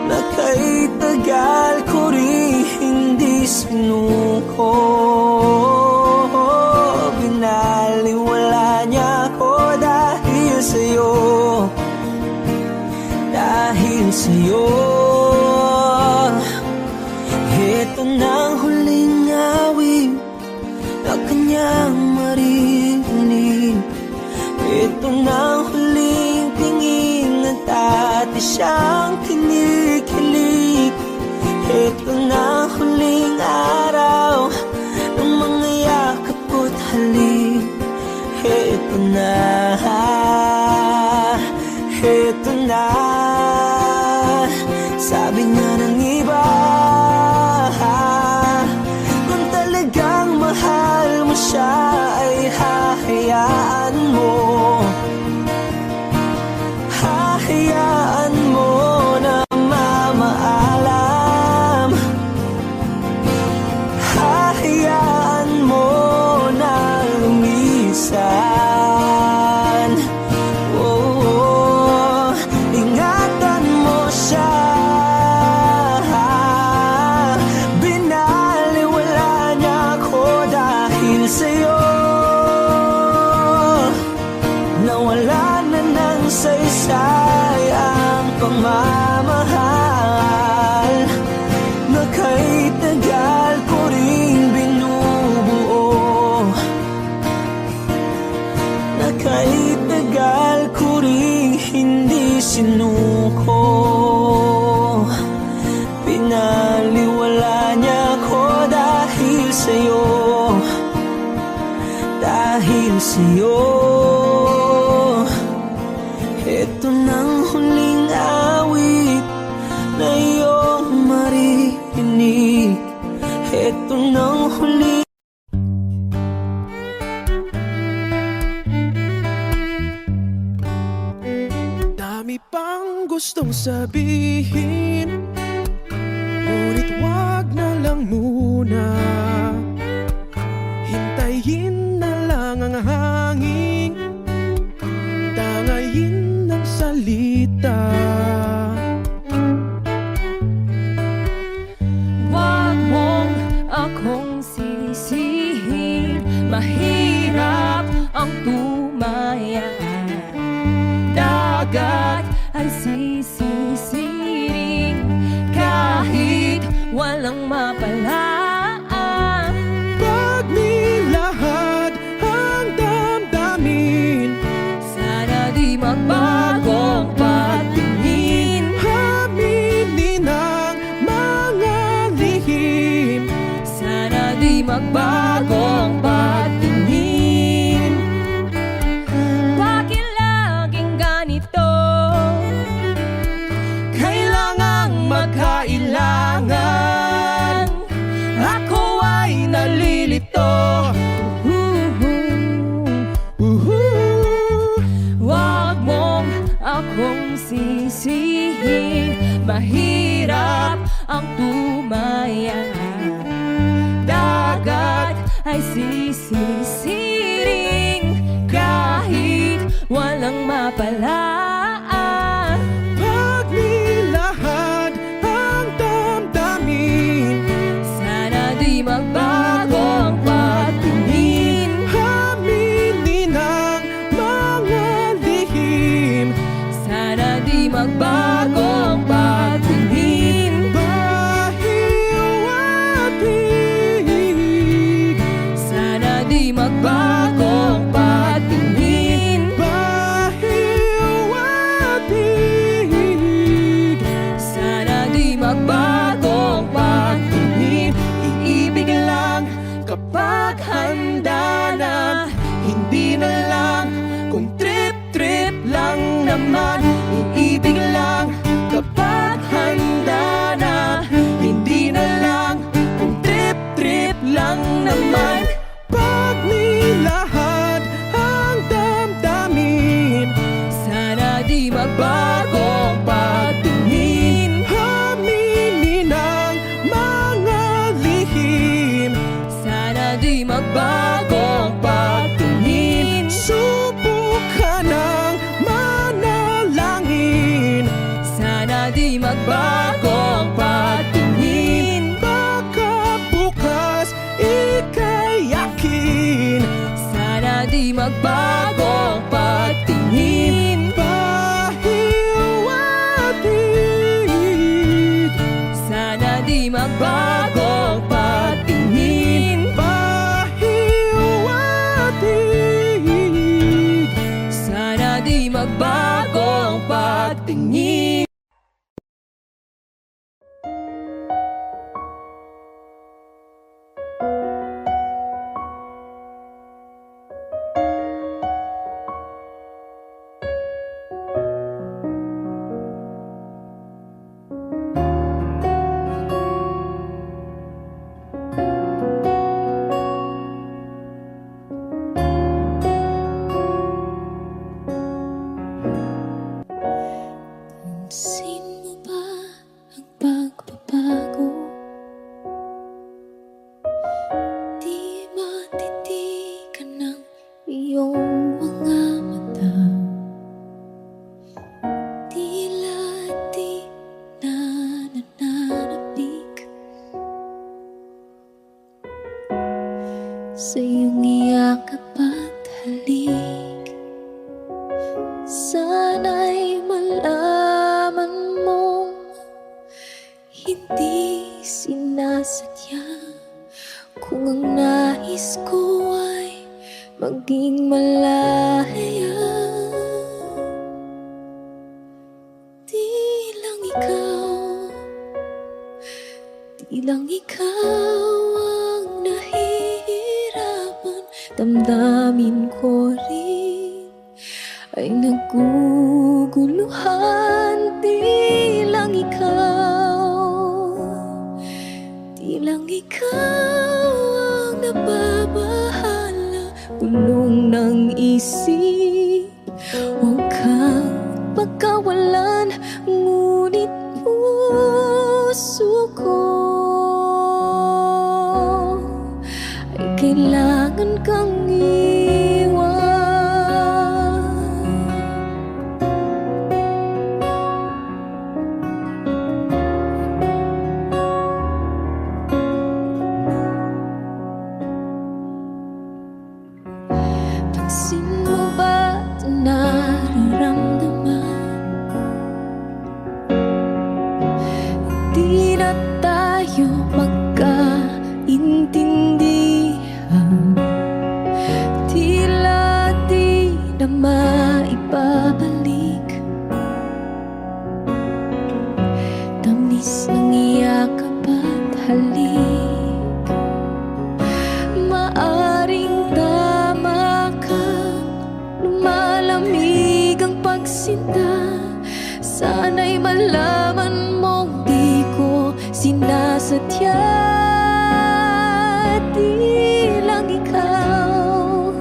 na kahit tagal ko ring hindi sinuko. Binaliwala niya ako dahil sa'yo, dahil sa'yo. Ito na ang huling awit na kanyang marinig. Ito na ang huling tingin at dati siyang kinikilig. Ito na ang huling araw ng mga yakap ko't halik. Ito na, ito na. Sabi nga ng iba, kung talagang mahal mo siya ay hahayaan mo. Hahayaan mo na mamaalam. Hahayaan mo na lumisan. Oh, ingatan mo siya. Binaliwala niya ako dahil sa'yo, nawala na ng saysay ang pagmamahal na kahit tagal ko ring binubuo, na kahit tagal ko ring hindi sinuko. Pinaliwala niya ako dahil sa'yo, dahil sa'yo. Ito nang huling awit na iyong marinig. Ito nang huling Dami pang gustong sabihin, ngunit wag na lang muna. Hintayin na lang ang hangin, tangayin walang mapalaan. Pag nilahad ang damdamin, Sana di magbagong patingin. aminin ang mga lihim. Sana di magbagong patingin. Bakit laging ganito? Kailangang magkailangan. Ako ay nalilito. Wag mong akong sisihin. Mahirap ang tumaya. Dagat ay sisisiring kahit walang mapalaan. Pag nilahad ang damdamin, Sana di magbagong patingin. aminin ang mga lihim. Sana di magbagong patingin. Bahiw at hig, Sana di magbagong patingin. bahiw at hig. Sana di magbagong patingin. Iibig lang kapag handa na, hindi na lang kung trip-trip lang naman. Iibig lang kapag handa na, hindi na lang kung trip-trip lang naman. Pag nilahad ang damdamin, Sana di magbagong patingin. aminin ang mga lihim. Sana di magbagong patingin. Subukan ang manalangin. Sana di magbagong patingin. Baka bukas ika'y yakin. Sana di magbagong patingin. Bahiw at hig, Sana di magbagong patingin. bahiw at hig. Sana di magbagong patingin. Pansin mo ba ang pagbabago? Di matitigan ng iyong mga mata. Tila di na nananabik sa iyong iyakap at halik. Sana'y malaman mong hindi sinasadya. Kung ang nais ko ay maging malaya, di lang ikaw ang nahihirapan. Damdamin ko rin ay naguguluhan. Di lang ikaw ang nababahala. Gulong ng isip, huwag kang pagkawalan. Ngunit puso ko ay kailangan kang iwan. Pansin mo ba ito nararamdaman? Di na tayo tayo magkaintindihan, tila di na maibabalik. Tamis ng iyakap at halik, maaring tama ka, lumalamig ang pagsinta. Sana'y malaman mong di ko sinasadya. Di lang ikaw,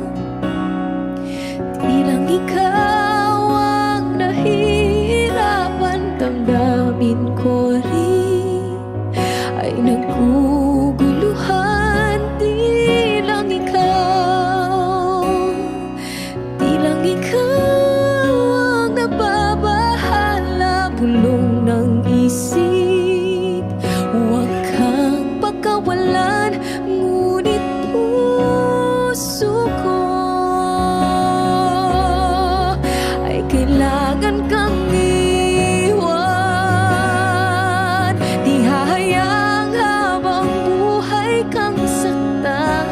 di lang ikaw ang nahihirapan. Damdamin ko rin ay naguguluhan. Di lang ikaw, di lang ikaw ang nababahala. Bulong ng isip, huwag kang pagkawalan, ngunit puso ko ay kailangan kang iwan. Di hahayang habang buhay kang saktan,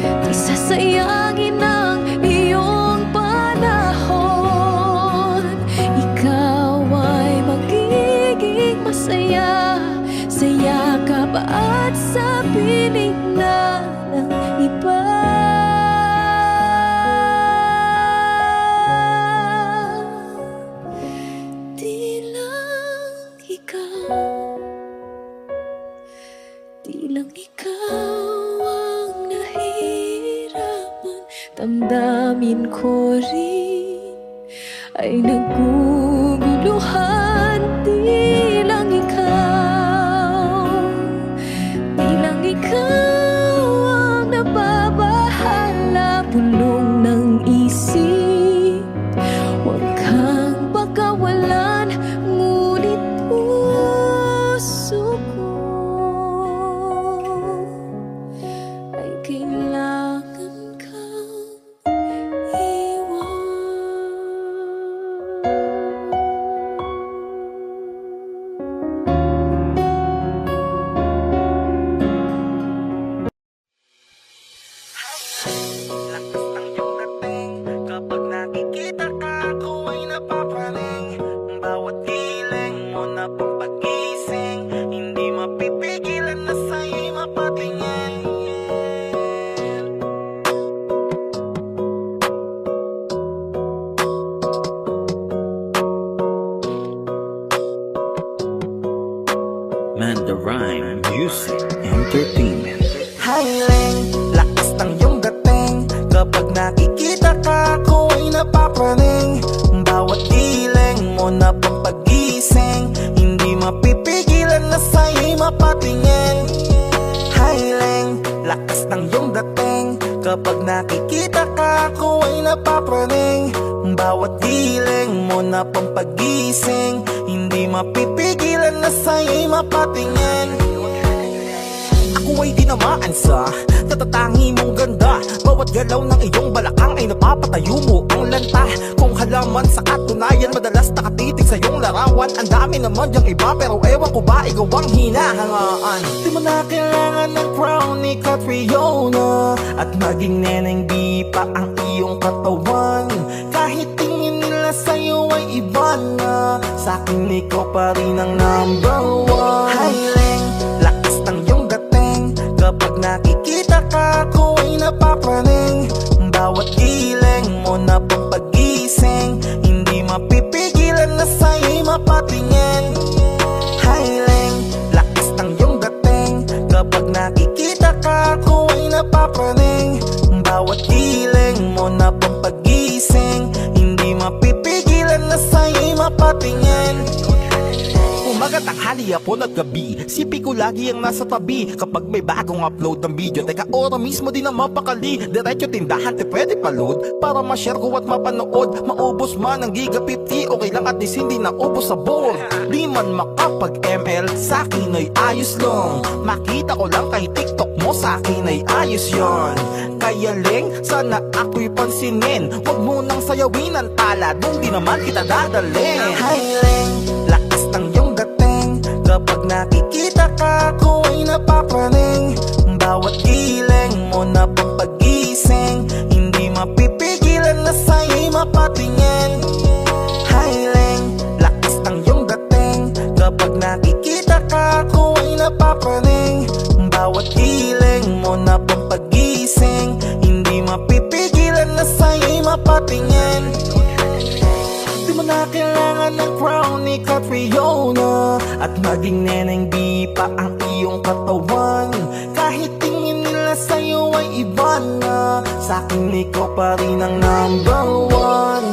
di sasayangin ang iyong panahon. Ikaw ay magiging masaya sa yakap at sa piling na ng iba. Di lang ikaw, di lang ikaw ang nahihirapan. Damdamin ko rin ay naguguluhan. Di lang ikaw, di lang ikaw ang nababahala. Bulong ng isip, huwag kang pagkawalan, ngunit puso ko ay kailangan kang iwan. Lakas ng iyong dating, kapag nakikita ka ako ay napapraning. Bawat hiling mo na pang pag-ising, hindi mapipigilan na sa'yo'y mapatingin. Mandarine Music Entertainment. Hiling, lakas ng iyong dating, kapag nakikita ka ako ay napapraning. Bawat hiling mo na pang pag-ising, hindi mapipigilan na sa'yo'y mapatingin. Hiling, lakas ng iyong dating, kapag nakikita ka ako ay napapraning. Bawat hiling mo na pang pag-ising, hindi mapipigilan na sa'yo'y mapatingin. Ako ay tinamaan sa tatatangi mong ganda. Bawat galaw ng iyong balakang ay napapatayo mo ang lanta. Kung halaman sa katunayan, madalas nakatitig sa iyong larawan. Ang dami naman diyang iba, pero ewan ko ba ikaw ang hinahangaan. Di mo na kailangan ng crown ni Catriona, at maging neneng di pa ang iyong katawan. Kahit tingin nila sa'yo ay iba na, sa'kin ikaw pa rin ang number one. Hiling, lakas ng iyong dating, kapag nakikita ka ako ay napapraning. Bawat hiling mo na pang pag-ising, hindi mapipigilan na sa'yo'y mapatingin. Hiling, lakas ng iyong dating, kapag nakikita ka ako ay napapraning. Bawat hiling mo na pang pag-ising, hindi mapipigilan na sa'yo'y mapatingin. Umaga, tanghali, hapon at gabi, sipi ko lagi ang nasa tabi. Kapag may bagong upload ng video, teka ora mismo din ang mapakali. Diretso tindahan, te pwede pa-load, para ma-share ko at mapanood. Maubos man ang giga 50, okay lang at least hindi na ubos sa board. Di man makapag ML, sa'kin ay ayos lang. Makita ko lang kay TikTok mo, sa'kin ay ayos yon. Kaya Leng, sana ako'y pansinin, wag mo nang sayawin ang tala, dun di naman kita dadalhin. Hi Leng, lakas ng iyong dating, nakikita ka ako ay napapraning. Bawat giling mo na pampagising, hindi mapipigilan na sa'yo'y mapatingin. Highling, lakas ng iyong dating, kapag nakikita ka ako ay napapraning. Bawat giling mo na pampagising, hindi mapipigilan na sa'yo'y mapatingin. Di mo na kailangan ng crown ni Catriona, at maging neneng di pa ang iyong katawan. Kahit tingin nila sa'yo ay iba na, sa'kin ikaw pa rin ang number one.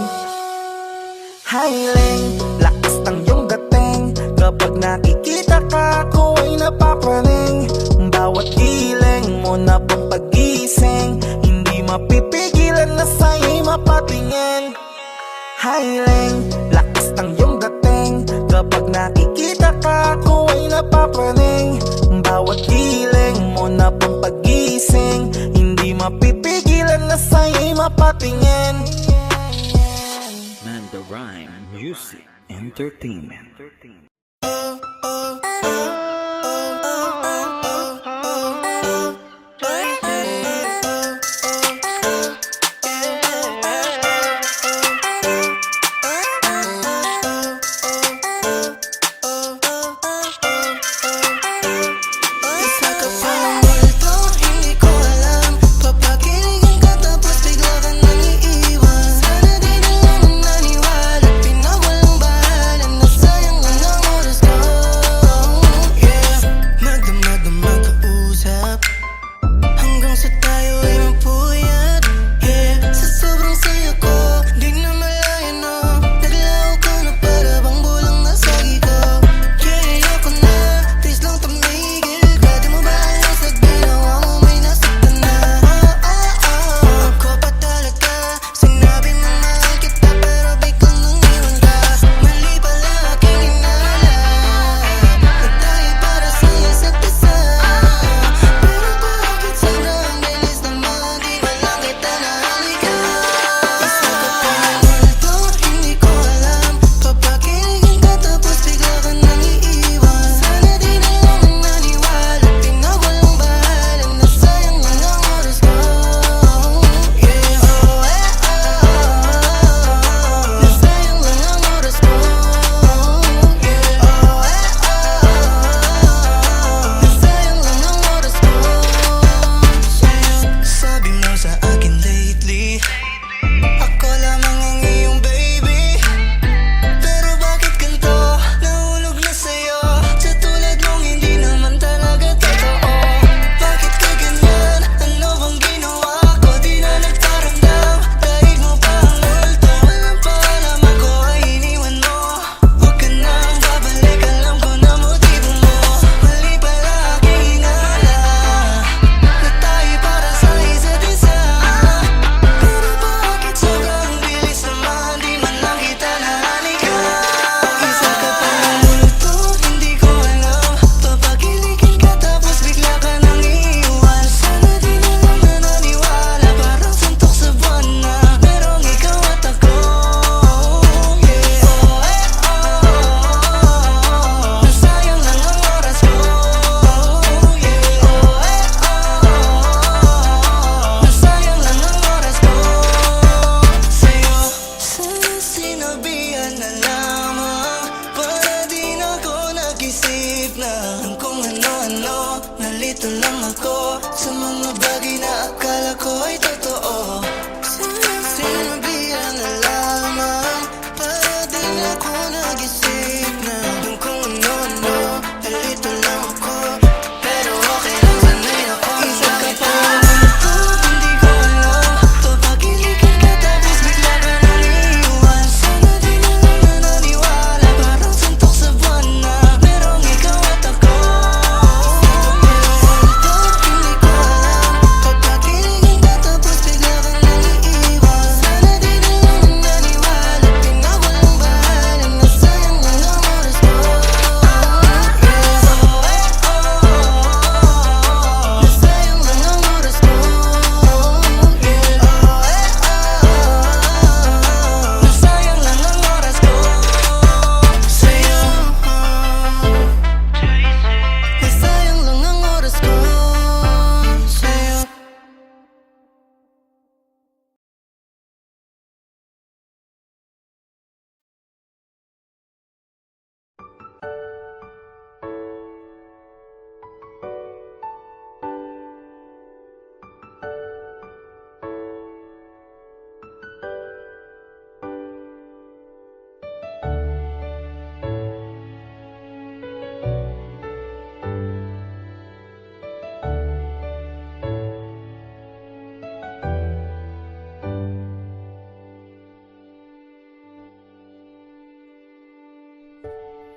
Highling, lakas ng iyong dating, kapag nakikita ka ako ay napapraning. Bawat giling mo na pampagising, hindi mapipigilan na sa'yo'y mapatingin. Highling, lakas ng iyong dating, kapag nakikita ka ako ay napapraning. Bawat giling mo na pampagising, hindi mapipigilan na sa'yo'y mapatingin. Manda Rhyme Music Entertainment. Isa ka pa ng multo, hindi ko alam. Papakiligin ka tapos bigla ka nang iiwan. Sana di na lang naniwala, pinawalang bahala na sayang ang nangyari.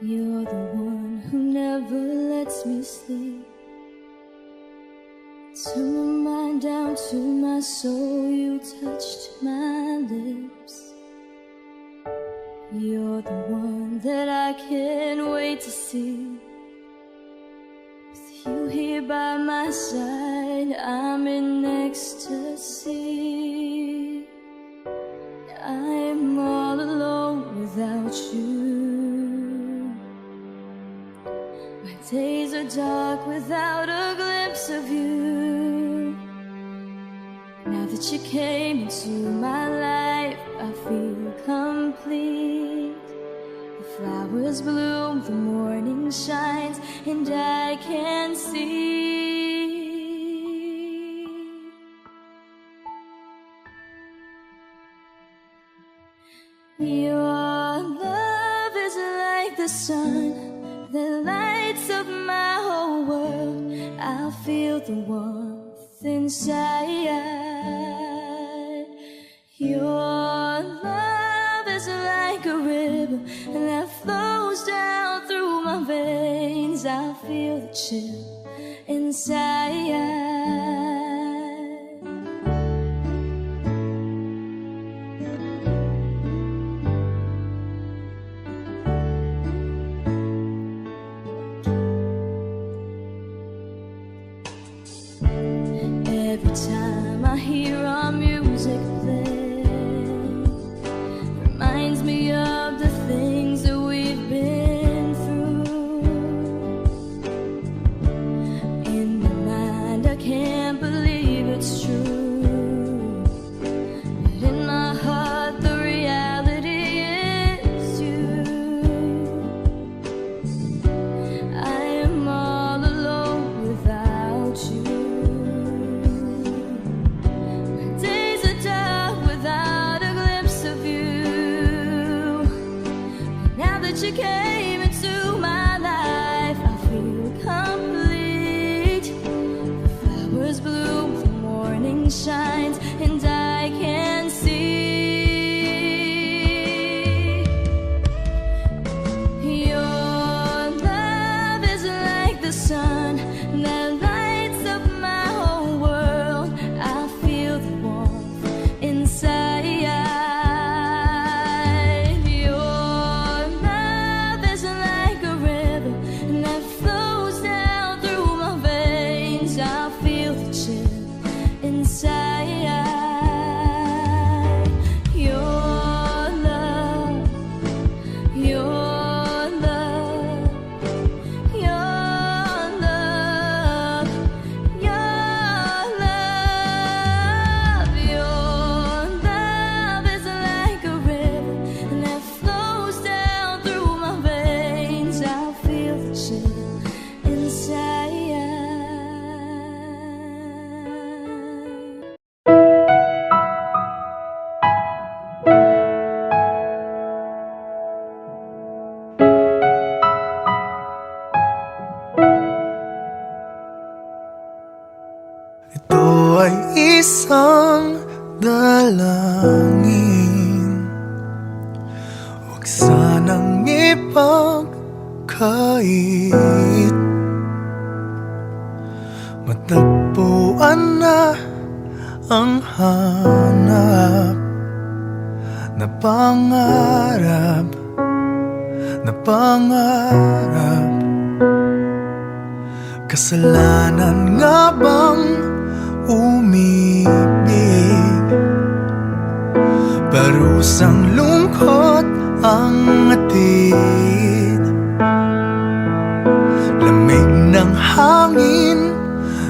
You're the one who never lets me sleep. Turn my mind down to my soul, you touched my lips. You're the one that I can't wait to see. With you here by my side, I'm in ecstasy. I'm all alone without you. My days are dark without a glimpse of you. Now that you came into my life, I feel complete. The flowers bloom, the morning shines, and I can see. Your love is like the sun that lights up my whole world. I feel the warmth inside. Your love is like a river that flows down through my veins. I feel the chill inside. Every time I hear our music play, reminds me of the things that we've been through. In my mind, I can't believe it's true, but in my heart, the reality is you. I am all alone without you. You came into my life, I feel complete. The flowers bloom, the morning shines, and I can see. Your love is like the sun that lights up my whole world. I feel the warmth inside. Ito ay isang dalangin, huwag sanang ipagkait. Matagpuan na ang hanap na pangarap, na pangarap. Kasalanan nga bang umibig? Parusang lungkot ang atid, lamig ng hangin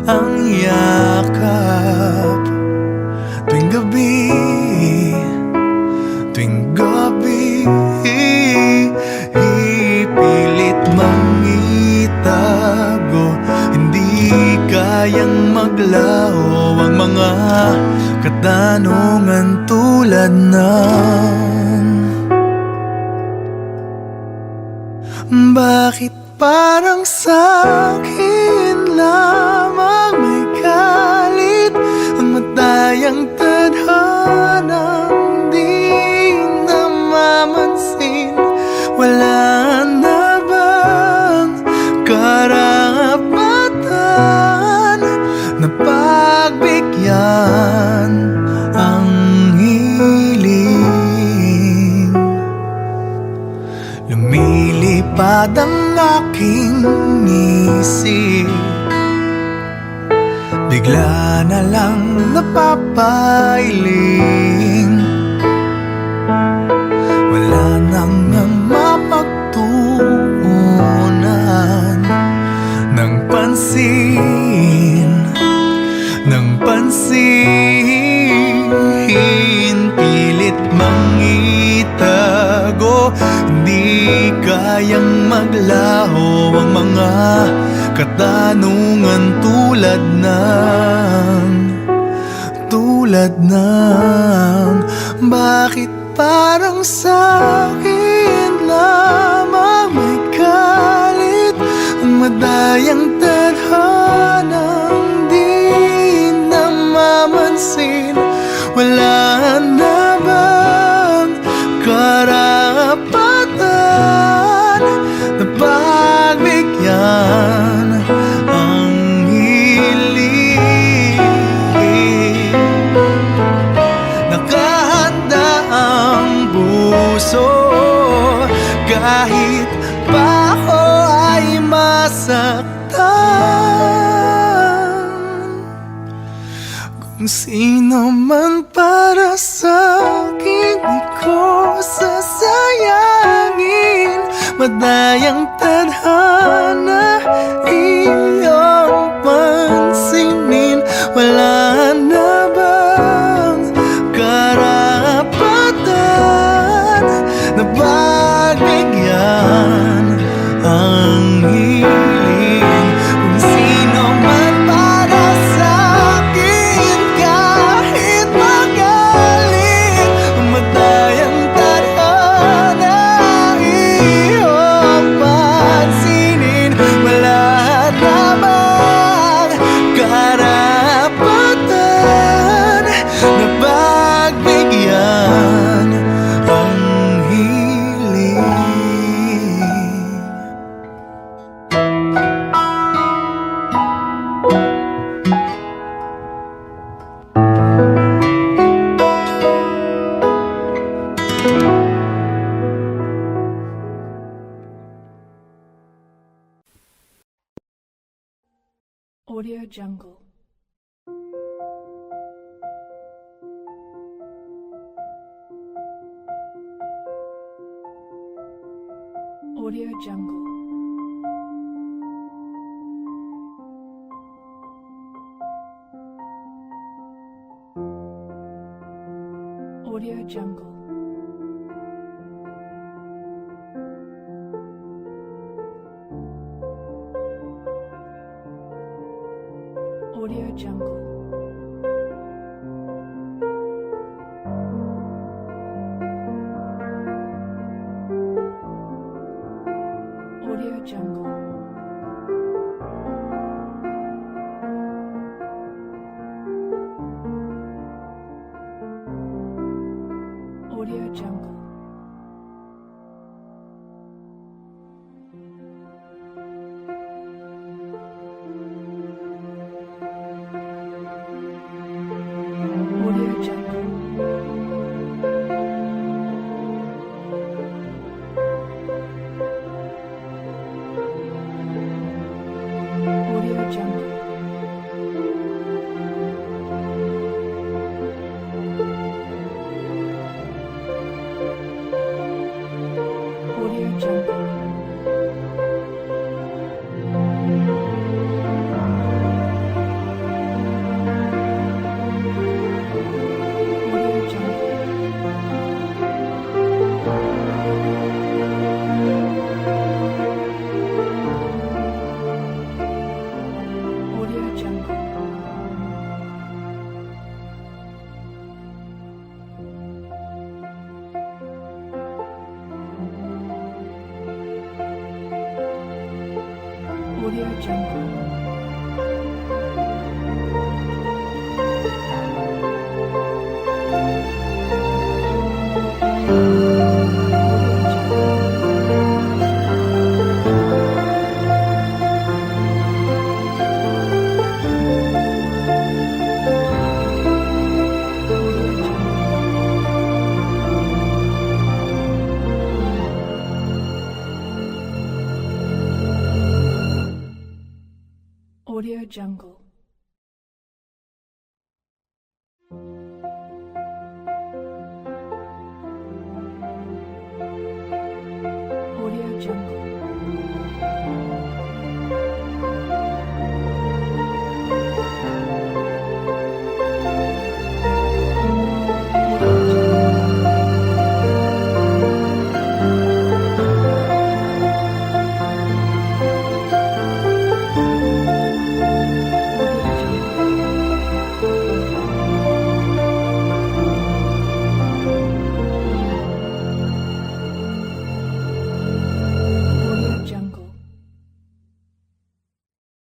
ang yakap. Tuwing gabi, tuwing gabi, ipilit mang itago, hindi kayang maglaho ang mga katanungan tulad ng bakit parang sa'kin lamang may galit ang matayang tadhanang di namamansin? Wala na lumipad ang aking isip. Bigla na lang napapailing, wala nang mapagtuunan ng pansin, ng pansin. Pilit mangitago, di kayang maglaho ang mga katanungan tulad ng bakit parang sa'kin lamang may galit ang madayang tadhanang di namamansin. Wala na bang karapatan na pagbigyan ang hiling? Nakahanda ang puso kahit pa ako ay masaktan. Kung sino man para sa'kin, di ko sasayangin. Madayang tadhana iyong pansinin. Wala na bang karapatan na pagbigyan ang hiling? Kung sino man para sa'kin, kahit magaling, madayang tadhana iyong pansinin. Wala na bang karapatan na pagbigyan ang hiling? Audio Jungle. Audio Jungle. Audio Jungle. Audio Jungle. Audio Jungle. Audio Jungle. Audio Jungle. Audio Jungle. Audio Jungle. Audio Jungle. Audio Jungle. Audio Jungle. Audio Jungle. Audio Jungle.